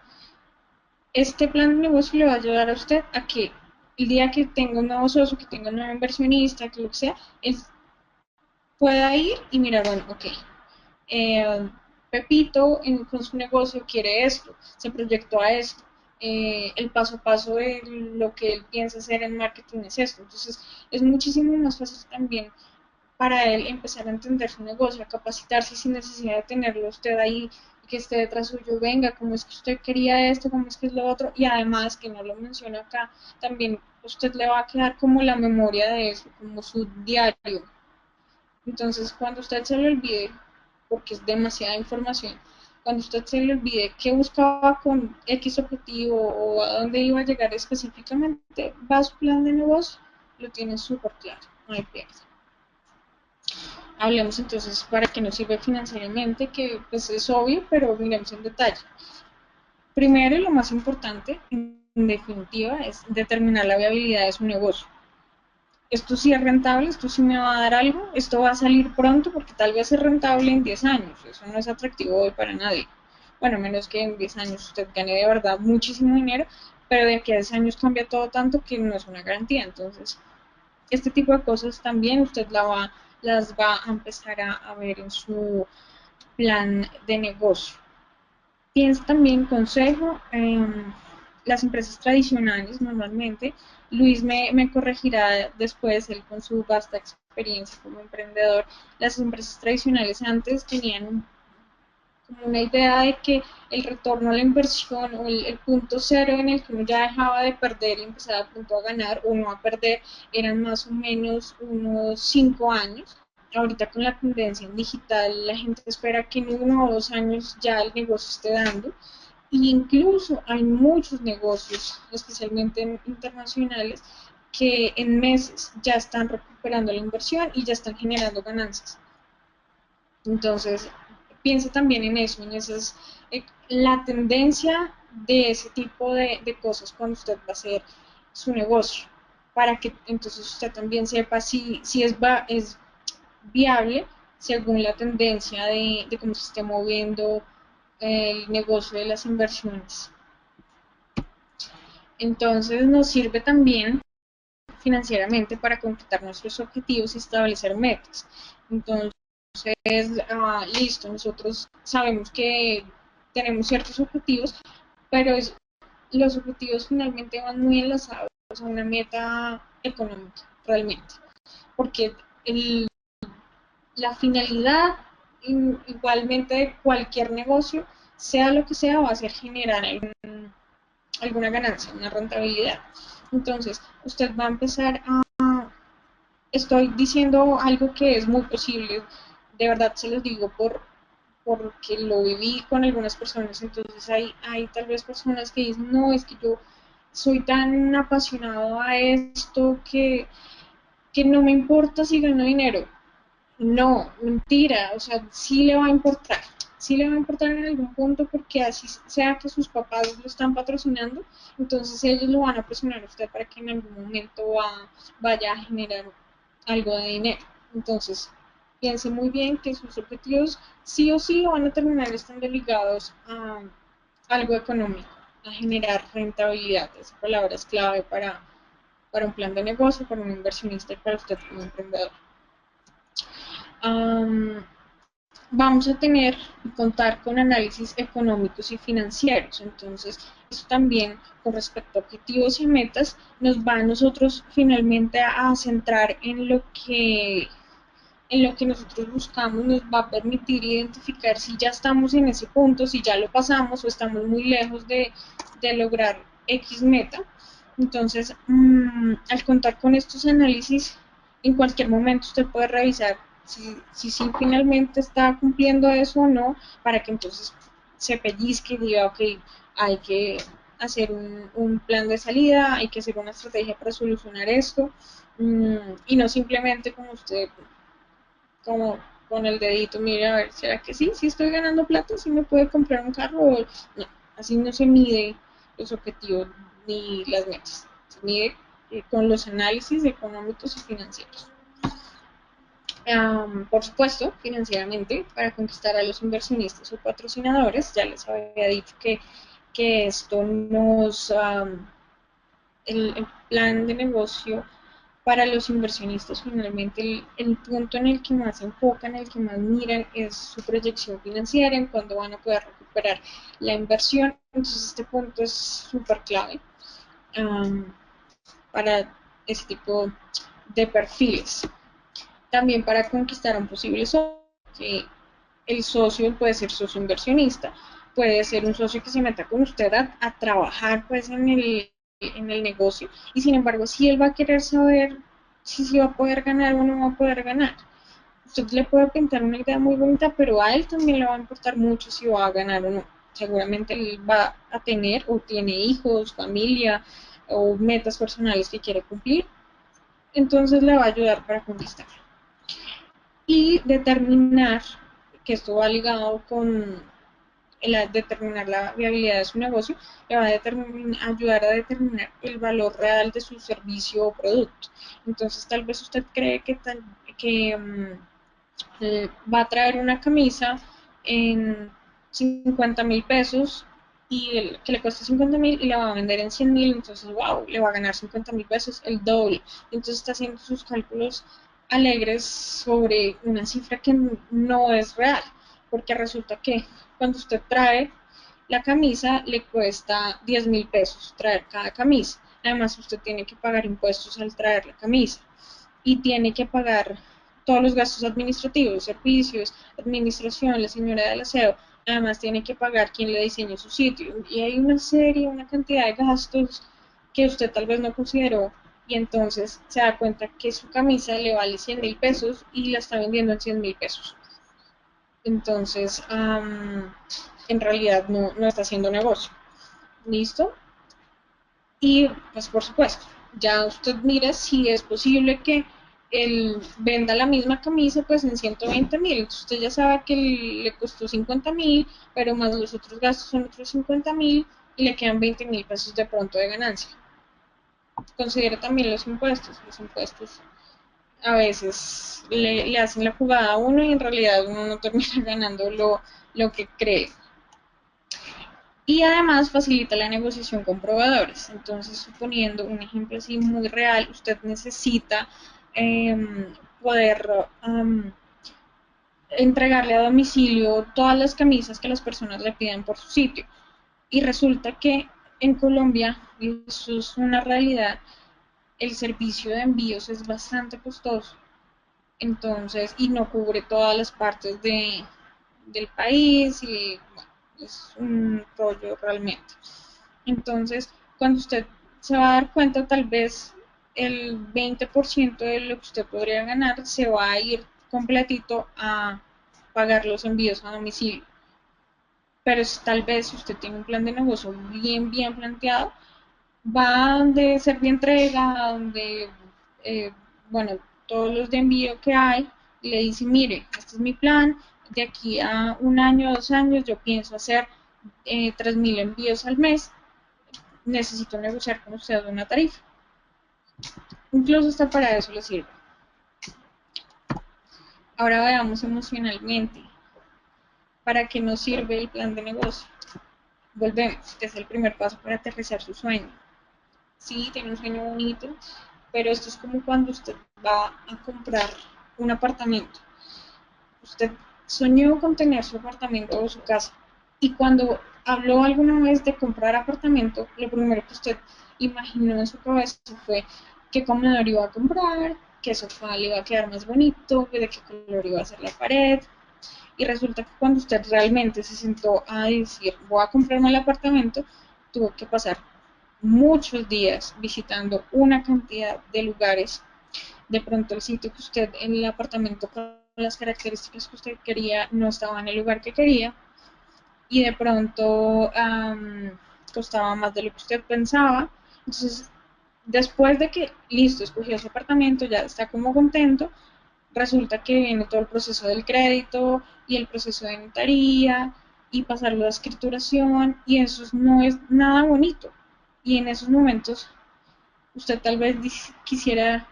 Este plan de negocio le va a ayudar a usted a que el día que tenga un nuevo socio, que tenga un nuevo inversionista, que lo que sea, él pueda ir y mirar, bueno, ok, Pepito con su negocio quiere esto, se proyectó a esto, el paso a paso de lo que él piensa hacer en marketing es esto. Entonces es muchísimo más fácil también para él empezar a entender su negocio, a capacitarse sin necesidad de tenerlo usted ahí que esté detrás suyo, venga, cómo es que usted quería esto, cómo es que es lo otro, y además, que no lo menciona acá, también usted le va a quedar como la memoria de eso, como su diario. Entonces, cuando usted se le olvide, porque es demasiada información, cuando usted se le olvide qué buscaba con X objetivo o a dónde iba a llegar específicamente, va a su plan de negocio, lo tiene súper claro, no hay pierde. Hablemos entonces para qué nos sirve financieramente, que pues es obvio, pero miremos en detalle. Primero y lo más importante, en definitiva, es determinar la viabilidad de su negocio. Esto sí es rentable, esto sí me va a dar algo, esto va a salir pronto porque tal vez es rentable en 10 años, eso no es atractivo hoy para nadie. Bueno, menos que en 10 años usted gane de verdad muchísimo dinero, pero de aquí a 10 años cambia todo tanto que no es una garantía. Entonces, este tipo de cosas también usted las va a empezar a ver en su plan de negocio. Piensa también, consejo, las empresas tradicionales normalmente, Luis me corregirá después, él con su vasta experiencia como emprendedor, las empresas tradicionales antes tenían como una idea de que el retorno a la inversión o el punto cero en el que uno ya dejaba de perder y empezaba a punto a ganar o no a perder eran más o menos unos 5 años. Ahorita con la tendencia en digital, la gente espera que en 1 o 2 años ya el negocio esté dando. Y incluso hay muchos negocios, especialmente internacionales, que en meses ya están recuperando la inversión y ya están generando ganancias. Entonces, piense también en eso, en esas, la tendencia de ese tipo de cosas cuando usted va a hacer su negocio, para que entonces usted también sepa si es viable según la tendencia de cómo se esté moviendo el negocio de las inversiones. Entonces nos sirve también financieramente para concretar nuestros objetivos y establecer metas. Entonces, listo, nosotros sabemos que tenemos ciertos objetivos, pero los objetivos finalmente van muy enlazados a una meta económica, realmente, porque el, la finalidad igualmente de cualquier negocio, sea lo que sea, va a ser generar alguna ganancia, una rentabilidad. Entonces, usted va a empezar estoy diciendo algo que es muy posible, de verdad se los digo porque lo viví con algunas personas, entonces hay tal vez personas que dicen, no, es que yo soy tan apasionado a esto que no me importa si gano dinero. No, mentira, o sea, sí le va a importar en algún punto porque así sea que sus papás lo están patrocinando, entonces ellos lo van a presionar a usted para que en algún momento vaya a generar algo de dinero. Entonces, piense muy bien que sus objetivos sí o sí van a terminar estando ligados a algo económico, a generar rentabilidad. Esa palabra es clave para un plan de negocio, para un inversionista y para usted como emprendedor. Um, Vamos a tener y contar con análisis económicos y financieros. Entonces, eso también con respecto a objetivos y metas nos va a nosotros finalmente a centrar en lo que nosotros buscamos, nos va a permitir identificar si ya estamos en ese punto, si ya lo pasamos o estamos muy lejos de lograr X meta. Entonces, al contar con estos análisis, en cualquier momento usted puede revisar si finalmente está cumpliendo eso o no, para que entonces se pellizque y diga, ok, hay que hacer un plan de salida, hay que hacer una estrategia para solucionar esto, y no simplemente como usted, como con el dedito, mire, a ver, ¿será que sí? ¿Sí estoy ganando plata? ¿Sí me puede comprar un carro? O no, así no se mide los objetivos ni las metas, se mide con los análisis económicos y financieros. Por supuesto, financieramente, para conquistar a los inversionistas o patrocinadores, ya les había dicho que esto el plan de negocio para los inversionistas, finalmente el punto en el que más se enfocan, el que más miran es su proyección financiera, en cuándo van a poder recuperar la inversión. Entonces este punto es súper clave para ese tipo de perfiles. También para conquistar a un posible socio, que el socio puede ser socio inversionista, puede ser un socio que se meta con usted a trabajar pues en el negocio, y sin embargo si él va a querer saber si va a poder ganar o no va a poder ganar. Usted le puede pintar una idea muy bonita, pero a él también le va a importar mucho si va a ganar o no. Seguramente él va a tener o tiene hijos, familia o metas personales que quiere cumplir, entonces le va a ayudar para conquistarlo. Y determinar, que esto va ligado con determinar la viabilidad de su negocio, le va a ayudar a determinar el valor real de su servicio o producto. Entonces tal vez usted cree que va a traer una camisa en 50.000 pesos y que le cuesta 50.000 y la va a vender en 100.000, entonces wow, le va a ganar 50.000 pesos, el doble. Entonces está haciendo sus cálculos alegres sobre una cifra que no es real, porque resulta que cuando usted trae la camisa le cuesta 10.000 pesos traer cada camisa. Además usted tiene que pagar impuestos al traer la camisa y tiene que pagar todos los gastos administrativos, servicios, administración, la señora del aseo. Además tiene que pagar quien le diseñe su sitio. Y hay una cantidad de gastos que usted tal vez no consideró, y entonces se da cuenta que su camisa le vale 100.000 pesos y la está vendiendo en 100.000 pesos. Entonces, en realidad no está haciendo negocio. ¿Listo? Y pues por supuesto, ya usted mira si es posible que él venda la misma camisa pues en 120.000. Entonces usted ya sabe que le costó 50.000, pero más los otros gastos son otros 50.000 y le quedan 20.000 pesos de pronto de ganancia. Considere también los impuestos. Los impuestos a veces le hacen la jugada a uno y en realidad uno no termina ganando lo que cree. Y además facilita la negociación con proveedores. Entonces, suponiendo un ejemplo así muy real, usted necesita poder entregarle a domicilio todas las camisas que las personas le piden por su sitio. Y resulta que en Colombia, y eso es una realidad, el servicio de envíos es bastante costoso. Entonces, y no cubre todas las partes del país y bueno, es un rollo realmente. Entonces, cuando usted se va a dar cuenta, tal vez el 20% de lo que usted podría ganar se va a ir completito a pagar los envíos a domicilio. Pero tal vez si usted tiene un plan de negocio bien planteado, va donde Servientrega, donde, eh, bueno, todos los de envío que hay, y le dice, mire, este es mi plan, de aquí a un año, 2 años, yo pienso hacer 3.000 envíos al mes, necesito negociar con usted una tarifa. Incluso hasta para eso le sirve. Ahora veamos emocionalmente, ¿para qué nos sirve el plan de negocio? Volvemos, que es el primer paso para aterrizar su sueño. Sí, tiene un sueño bonito, pero esto es como cuando usted va a comprar un apartamento. Usted soñó con tener su apartamento o su casa, y cuando habló alguna vez de comprar apartamento, lo primero que usted imaginó en su cabeza fue qué comedor iba a comprar, qué sofá le iba a quedar más bonito, de qué color iba a ser la pared, y resulta que cuando usted realmente se sentó a decir voy a comprarme el apartamento, tuvo que pasar muchos días visitando una cantidad de lugares. De pronto el sitio que usted, en el apartamento con las características que usted quería, no estaba en el lugar que quería, y de pronto costaba más de lo que usted pensaba. Entonces, después de que, listo, escogió ese apartamento, ya está como contento, resulta que viene todo el proceso del crédito y el proceso de notaría y pasarlo a escrituración, y eso no es nada bonito. Y en esos momentos usted tal vez quisiera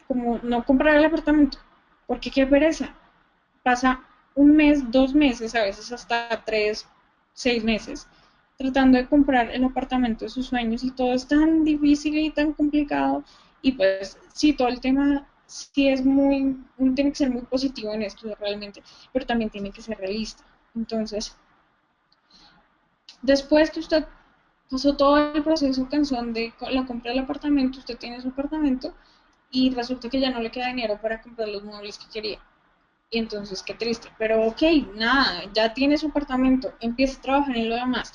como no comprar el apartamento, porque qué pereza. Pasa un mes, 2 meses, a veces hasta 3, 6 meses, tratando de comprar el apartamento de sus sueños, y todo es tan difícil y tan complicado. Y pues sí, todo el tema sí es uno tiene que ser muy positivo en esto realmente, pero también tiene que ser realista. Entonces, después que usted pasó todo el proceso cansón de la compra del apartamento, usted tiene su apartamento y resulta que ya no le queda dinero para comprar los muebles que quería. Y entonces, qué triste. Pero ok, nada, ya tiene su apartamento, empieza a trabajar en lo demás.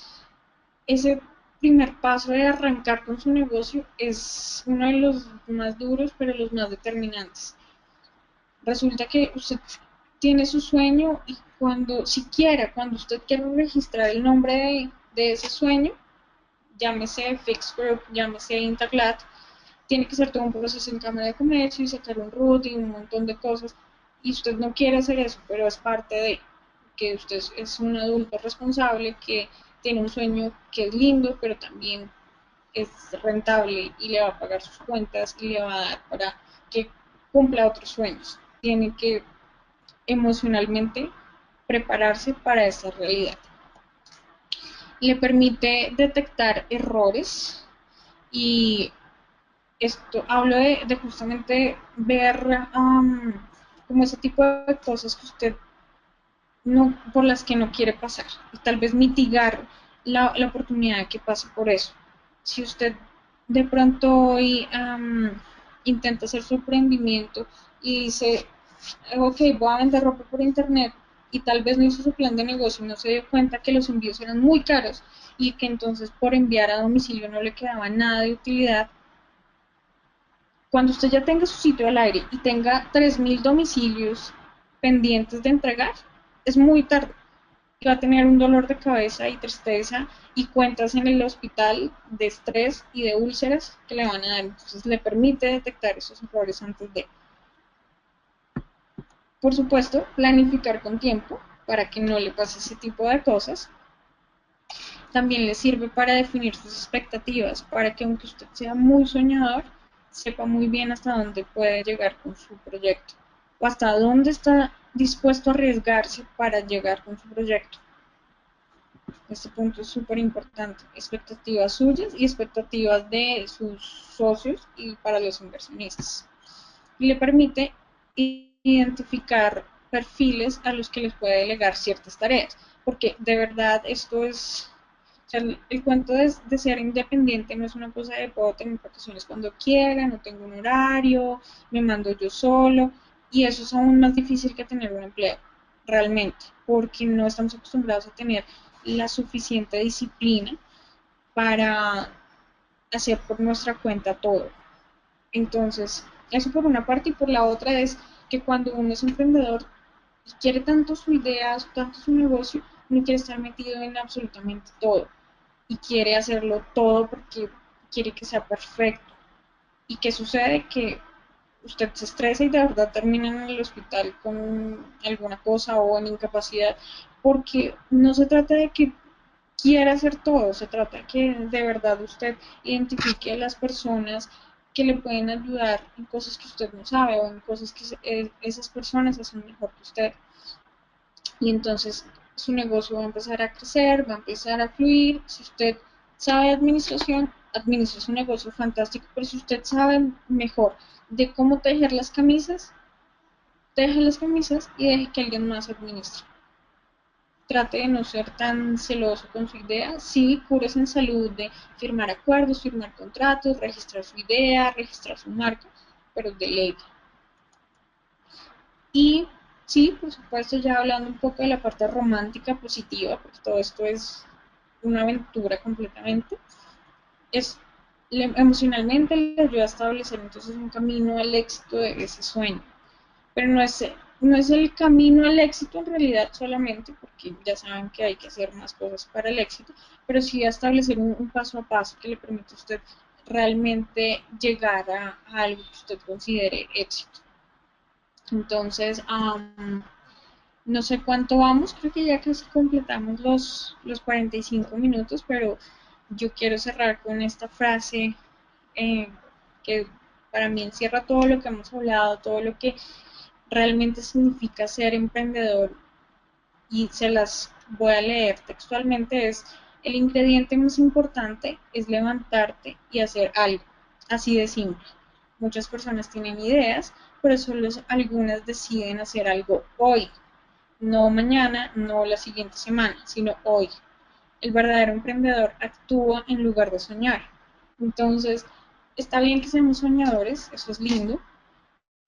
Ese primer paso de arrancar con su negocio es uno de los más duros, pero los más determinantes. Resulta que usted tiene su sueño y cuando usted quiere registrar el nombre de ese sueño, llámese Fix Group, llámese Intaglat, tiene que ser todo un proceso en Cámara de Comercio y sacar un RUT y un montón de cosas. Y usted no quiere hacer eso, pero es parte de que usted es un adulto responsable que tiene un sueño que es lindo, pero también es rentable y le va a pagar sus cuentas y le va a dar para que cumpla otros sueños. Tiene que emocionalmente prepararse para esa realidad. Le permite detectar errores y esto hablo de justamente ver como ese tipo de cosas que usted no, por las que no quiere pasar y tal vez mitigar la oportunidad de que pase por eso. Si usted de pronto hoy intenta hacer su emprendimiento y dice, ok, voy a vender ropa por internet y tal vez no hizo su plan de negocio y no se dio cuenta que los envíos eran muy caros y que entonces por enviar a domicilio no le quedaba nada de utilidad. Cuando usted ya tenga su sitio al aire y tenga 3.000 domicilios pendientes de entregar, es muy tarde. Va a tener un dolor de cabeza y tristeza y cuentas en el hospital de estrés y de úlceras que le van a dar. Entonces le permite detectar esos errores antes de, por supuesto, planificar con tiempo para que no le pase ese tipo de cosas. También le sirve para definir sus expectativas, para que aunque usted sea muy soñador, sepa muy bien hasta dónde puede llegar con su proyecto o hasta dónde está dispuesto a arriesgarse para llegar con su proyecto. Este punto es súper importante. Expectativas suyas y expectativas de sus socios y para los inversionistas. Y le permite identificar perfiles a los que les puede delegar ciertas tareas. Porque de verdad esto es, o sea, el cuento de ser independiente no es una cosa de puedo tener vacaciones cuando quiera, no tengo un horario, me mando yo solo. Y eso es aún más difícil que tener un empleo, realmente, porque no estamos acostumbrados a tener la suficiente disciplina para hacer por nuestra cuenta todo. Entonces, eso por una parte y por la otra es que cuando uno es emprendedor y quiere tanto su idea, tanto su negocio, no quiere estar metido en absolutamente todo y quiere hacerlo todo porque quiere que sea perfecto. ¿Y qué sucede? Que usted se estresa y de verdad termina en el hospital con alguna cosa o en incapacidad, porque no se trata de que quiera hacer todo, se trata que de verdad usted identifique a las personas que le pueden ayudar en cosas que usted no sabe o en cosas que esas personas hacen mejor que usted. Y entonces su negocio va a empezar a crecer, va a empezar a fluir. Si usted sabe administración, administra su negocio fantástico, pero si usted sabe mejor de cómo tejer las camisas, teje las camisas y deje que alguien más administre. Trate de no ser tan celoso con su idea, sí, cures en salud de firmar acuerdos, firmar contratos, registrar su idea, registrar su marca, pero delegue. Y sí, por supuesto, ya hablando un poco de la parte romántica positiva, porque todo esto es una aventura completamente, es emocionalmente le ayuda a establecer entonces un camino al éxito de ese sueño. Pero no es el camino al éxito en realidad solamente, porque ya saben que hay que hacer más cosas para el éxito, pero sí a establecer un paso a paso que le permita a usted realmente llegar a algo que usted considere éxito. Entonces, no sé cuánto vamos, creo que ya casi completamos los 45 minutos, pero yo quiero cerrar con esta frase eh, que para mí encierra todo lo que hemos hablado, todo lo que realmente significa ser emprendedor y se las voy a leer textualmente, es el ingrediente más importante es levantarte y hacer algo, así de simple. Muchas personas tienen ideas, pero solo algunas deciden hacer algo hoy, no mañana, no la siguiente semana, sino hoy. El verdadero emprendedor actúa en lugar de soñar. Entonces, está bien que seamos soñadores, eso es lindo,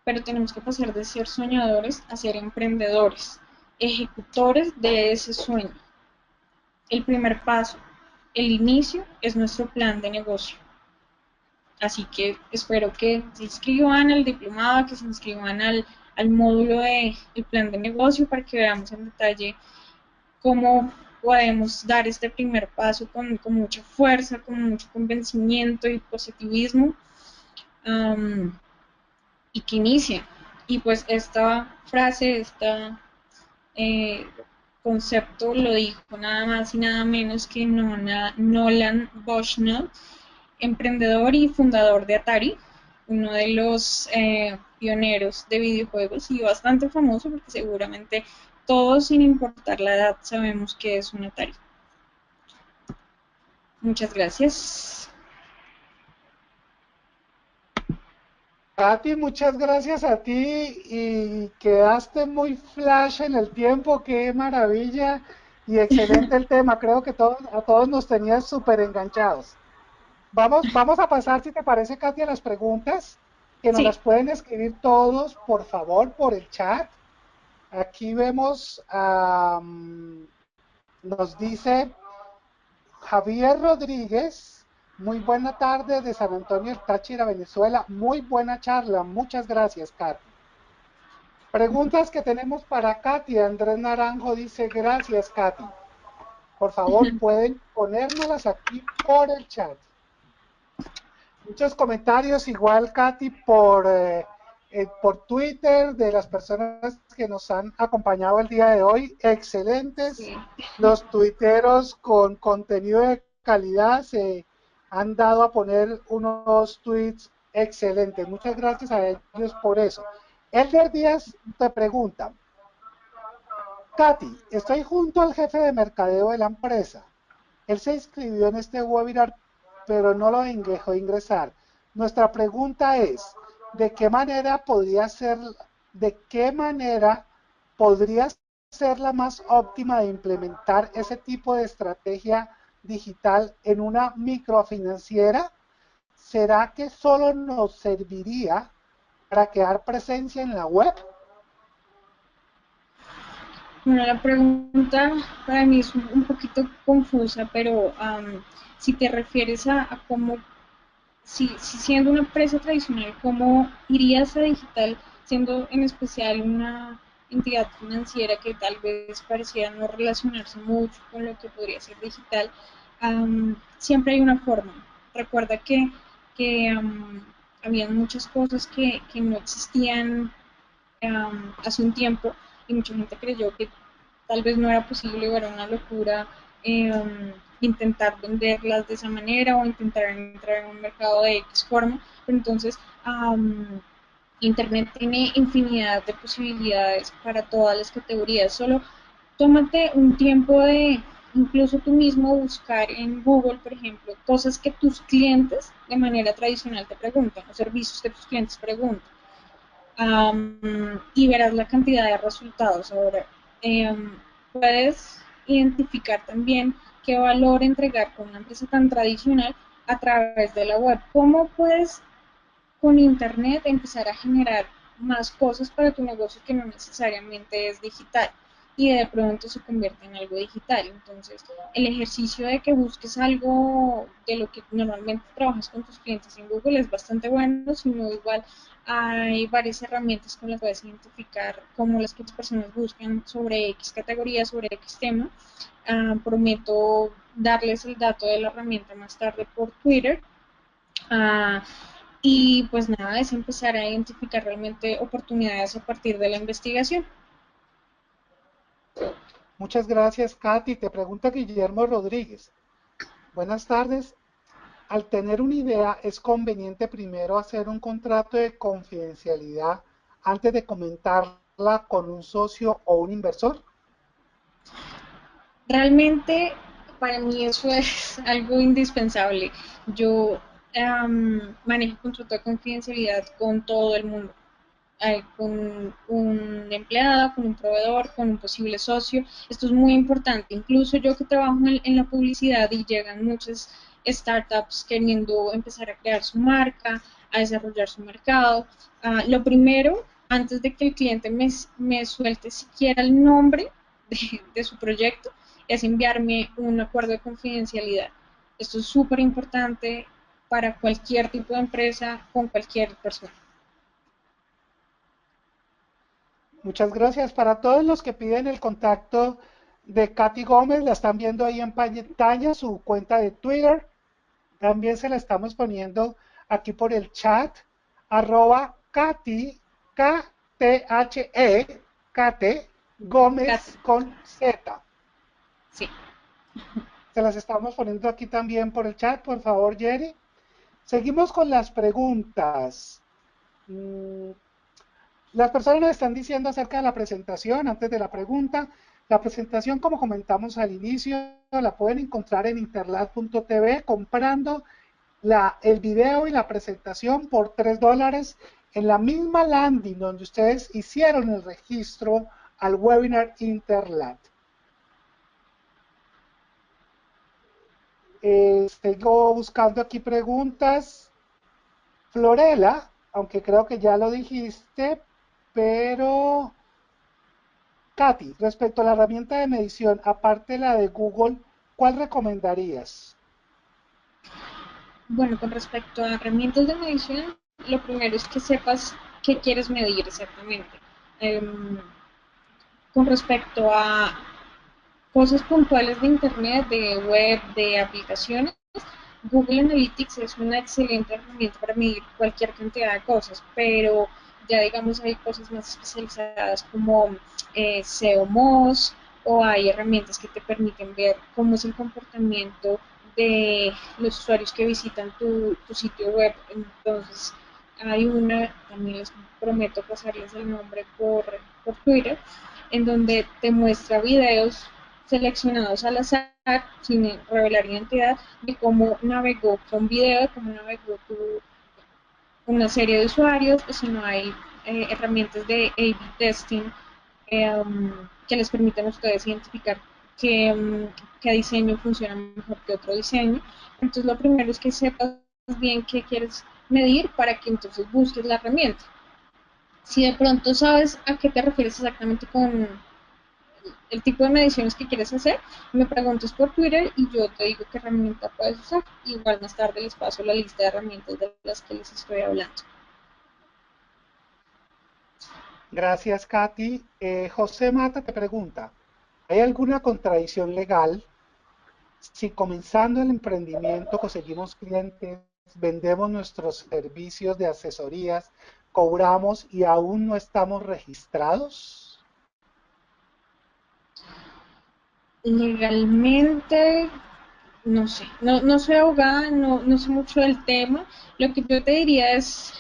pero tenemos que pasar de ser soñadores a ser emprendedores, ejecutores de ese sueño. El primer paso, el inicio, es nuestro plan de negocio. Así que espero que se inscriban al diplomado, que se inscriban al módulo de el plan de negocio para que veamos en detalle cómo podemos dar este primer paso con mucha fuerza, con mucho convencimiento y positivismo, um, y que inicie. Y pues esta frase, eh, concepto lo dijo nada más y nada menos que Nolan Bushnell, emprendedor y fundador de Atari, uno de los pioneros de videojuegos y bastante famoso porque seguramente todos, sin importar la edad, sabemos que es un Atari. Muchas gracias. Katy, muchas gracias a ti y quedaste muy flash en el tiempo, qué maravilla y excelente el tema. Creo que a todos nos tenías súper enganchados. Vamos a pasar, si te parece, Katy, a las preguntas, que nos Sí, las pueden escribir todos, por favor, por el chat. Aquí vemos, nos dice Javier Rodríguez, muy buena tarde de San Antonio del Táchira, Venezuela. Muy buena charla, muchas gracias, Katy. Preguntas que tenemos para Katy. Andrés Naranjo dice, gracias, Katy. Por favor, pueden ponérnoslas aquí por el chat. Muchos comentarios, igual, Katy, por Twitter, de las personas que nos han acompañado el día de hoy. Excelentes. sí. Los tuiteros con contenido de calidad se han dado a poner unos tweets excelentes. Muchas gracias a ellos por eso. Elder Díaz te pregunta, Katy, estoy junto al jefe de mercadeo de la empresa. Él se inscribió en este webinar, pero no lo dejó ingresar. Nuestra pregunta es, ¿de qué manera podría ser la más óptima de implementar ese tipo de estrategia digital en una microfinanciera? ¿Será que solo nos serviría para crear presencia en la web? Bueno, la pregunta para mí es un poquito confusa, pero si te refieres a cómo, si siendo una empresa tradicional, ¿cómo irías a digital, siendo en especial una entidad financiera que tal vez pareciera no relacionarse mucho con lo que podría ser digital? Siempre hay una forma. Recuerda que había muchas cosas que no existían hace un tiempo y mucha gente creyó que tal vez no era posible o era una locura intentar venderlas de esa manera o intentar entrar en un mercado de X forma. Pero entonces, Internet tiene infinidad de posibilidades para todas las categorías. Solo tómate un tiempo de incluso tú mismo buscar en Google, por ejemplo, cosas que tus clientes de manera tradicional te preguntan, o servicios que tus clientes preguntan, y verás la cantidad de resultados. Ahora, puedes identificar también qué valor entregar con una empresa tan tradicional a través de la web. ¿Cómo puedes con Internet empezar a generar más cosas para tu negocio que no necesariamente es digital y de pronto se convierte en algo digital? Entonces, el ejercicio de que busques algo de lo que normalmente trabajas con tus clientes en Google es bastante bueno, sino igual hay varias herramientas con las que puedes identificar cómo las que las personas buscan sobre X categoría, sobre X tema. Prometo darles el dato de la herramienta más tarde por Twitter. Uh, y pues nada, es empezar a identificar realmente oportunidades a partir de la investigación. Muchas gracias, Katy. Te pregunta Guillermo Rodríguez. Buenas tardes. Al tener una idea, ¿es conveniente primero hacer un contrato de confidencialidad antes de comentarla con un socio o un inversor? Realmente para mí eso es algo indispensable. Yo manejo contrato de confidencialidad con todo el mundo. con un empleado, con un proveedor, con un posible socio. Esto es muy importante. Incluso yo que trabajo en la publicidad y llegan muchas startups queriendo empezar a crear su marca, a desarrollar su mercado. Lo primero, antes de que el cliente me suelte siquiera el nombre de su proyecto, es enviarme un acuerdo de confidencialidad. Esto es súper importante para cualquier tipo de empresa con cualquier persona. Muchas gracias. Para todos los que piden el contacto de Katy Gómez, la están viendo ahí en pantalla, su cuenta de Twitter. También se la estamos poniendo aquí por el chat. Arroba Katy, K-T-H-E, Kate Kat, Gómez con Z. sí. Se las estamos poniendo aquí también por el chat, por favor, Jerry. Seguimos con las preguntas. Mm, Las personas nos están diciendo acerca de la presentación, antes de la pregunta. La presentación, como comentamos al inicio, la pueden encontrar en interlab.tv comprando el video y la presentación por $3 en la misma landing donde ustedes hicieron el registro al webinar Interlab. Sigo buscando aquí preguntas. Florela, aunque creo que ya lo dijiste, pero Katy, respecto a la herramienta de medición, aparte de la de Google, ¿cuál recomendarías? Bueno, con respecto a herramientas de medición, lo primero es que sepas qué quieres medir exactamente. Um, con respecto a cosas puntuales de Internet, de web, de aplicaciones, Google Analytics es una excelente herramienta para medir cualquier cantidad de cosas, pero ya digamos hay cosas más especializadas como SEO Moz o hay herramientas que te permiten ver cómo es el comportamiento de los usuarios que visitan tu sitio web. Entonces, hay una, también les prometo pasarles el nombre por Twitter, en donde te muestra videos seleccionados al azar, sin revelar identidad, de cómo navegó con video, de cómo navegó una serie de usuarios, o si no hay herramientas de A-B testing que les permiten a ustedes identificar qué diseño funciona mejor que otro diseño. Entonces, lo primero es que sepas bien qué quieres medir para que entonces busques la herramienta. Si de pronto sabes a qué te refieres exactamente con el tipo de mediciones que quieres hacer, me preguntas por Twitter y yo te digo qué herramienta puedes usar. Igual más tarde les paso la lista de herramientas de las que les estoy hablando. Gracias, Katy. José Mata te pregunta, ¿hay alguna contradicción legal si comenzando el emprendimiento conseguimos clientes, vendemos nuestros servicios de asesorías, cobramos y aún no estamos registrados? Legalmente, no sé, no soy abogada, no sé mucho del tema. Lo que yo te diría es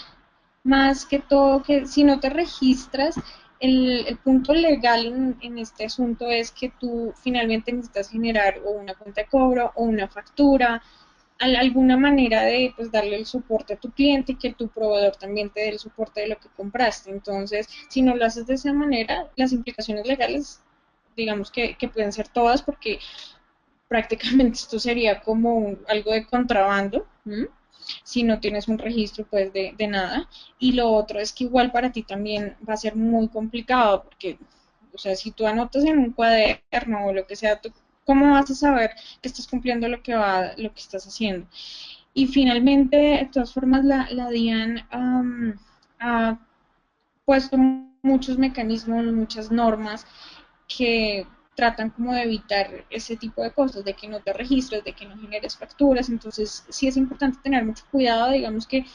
más que todo que si no te registras, el punto legal en este asunto es que tú finalmente necesitas generar o una cuenta de cobro o una factura, alguna manera de pues, darle el soporte a tu cliente y que tu proveedor también te dé el soporte de lo que compraste. Entonces, si no lo haces de esa manera, las implicaciones legales, digamos que pueden ser todas porque prácticamente esto sería como algo de contrabando. ¿M? Si no tienes un registro pues de nada. Y lo otro es que igual para ti también va a ser muy complicado porque, o sea, si tú anotas en un cuaderno o lo que sea, tú, ¿cómo vas a saber que estás cumpliendo lo que estás haciendo? Y finalmente, de todas formas, la DIAN ha puesto muchos mecanismos, muchas normas que tratan como de evitar ese tipo de cosas, de que no te registres, de que no generes facturas. Entonces, sí es importante tener mucho cuidado. Digamos que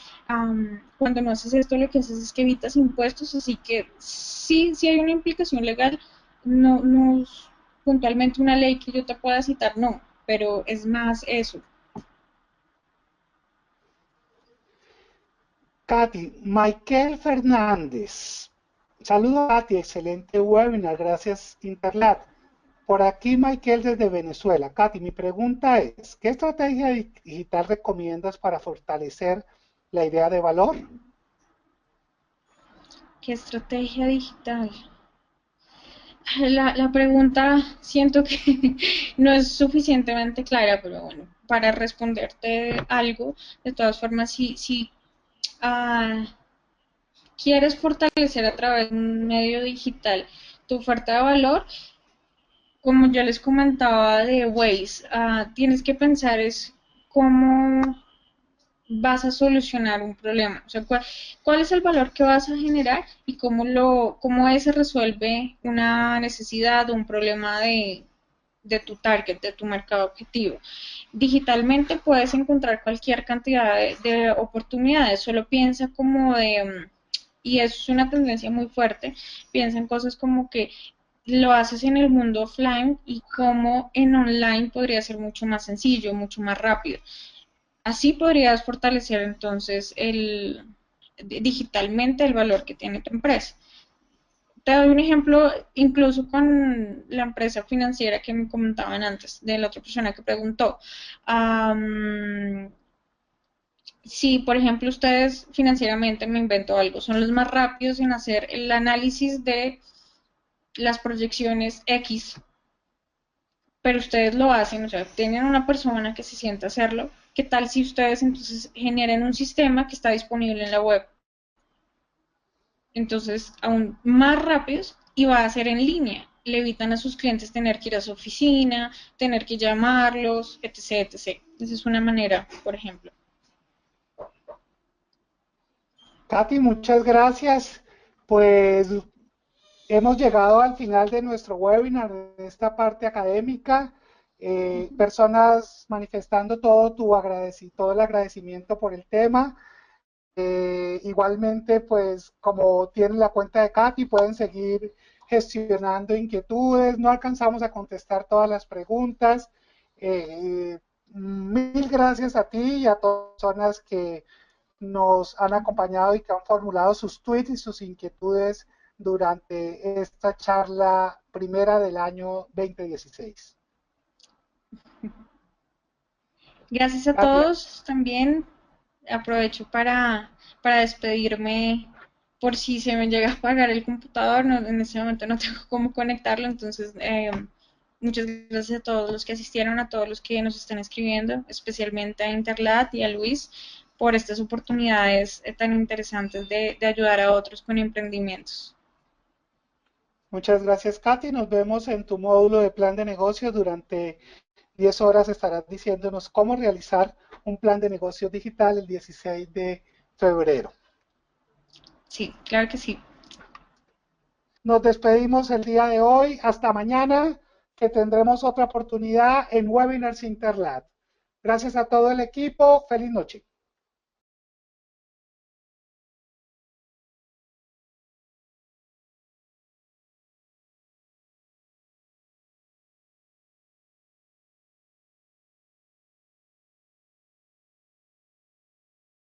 cuando no haces esto, lo que haces es que evitas impuestos, así que sí hay una implicación legal, no es puntualmente una ley que yo te pueda citar, no, pero es más eso. Katy, Michael Fernández. Saludos, Katy, excelente webinar, gracias Interlat. Por aquí, Michael desde Venezuela. Katy, mi pregunta es, ¿qué estrategia digital recomiendas para fortalecer la idea de valor? ¿Qué estrategia digital? La pregunta siento que no es suficientemente clara, pero bueno, para responderte algo, de todas formas, si ah, quieres fortalecer a través de un medio digital tu oferta de valor, como yo les comentaba de Waze, tienes que pensar es cómo vas a solucionar un problema, o sea, cuál es el valor que vas a generar y cómo ese resuelve una necesidad o un problema de tu target, de tu mercado objetivo. Digitalmente puedes encontrar cualquier cantidad de oportunidades, solo piensa como y eso es una tendencia muy fuerte, piensa en cosas como que lo haces en el mundo offline y como en online podría ser mucho más sencillo, mucho más rápido. Así podrías fortalecer entonces digitalmente el valor que tiene tu empresa. Te doy un ejemplo, incluso con la empresa financiera que me comentaban antes, de la otra persona que preguntó. Um, si, por ejemplo, ustedes financieramente, me invento algo, son los más rápidos en hacer el análisis de las proyecciones X, pero ustedes lo hacen, o sea, tienen una persona que se sienta a hacerlo, ¿qué tal si ustedes entonces generen un sistema que está disponible en la web? Entonces, aún más rápidos y va a ser en línea. Le evitan a sus clientes tener que ir a su oficina, tener que llamarlos, etc, etc. Esa es una manera, por ejemplo. Katy, muchas gracias. Pues hemos llegado al final de nuestro webinar, de esta parte académica. Personas manifestando todo el agradecimiento por el tema. Igualmente, pues como tienen la cuenta de Katy, pueden seguir gestionando inquietudes. No alcanzamos a contestar todas las preguntas. Mil gracias a ti y a todas las personas que nos han acompañado y que han formulado sus tweets y sus inquietudes durante esta charla primera del año 2016. Gracias a Katy, todos también. Aprovecho para despedirme por si se me llega a apagar el computador. No, en este momento no tengo cómo conectarlo, entonces muchas gracias a todos los que asistieron, a todos los que nos están escribiendo, especialmente a Interlat y a Luis por estas oportunidades tan interesantes de ayudar a otros con emprendimientos. muchas gracias, Katy. Nos vemos en tu módulo de plan de negocios. Durante 10 horas estarás diciéndonos cómo realizar un plan de negocios digital el 16 de febrero. Sí, claro que sí. Nos despedimos el día de hoy. Hasta mañana, que tendremos otra oportunidad en Webinars Interlat. Gracias a todo el equipo. Feliz noche.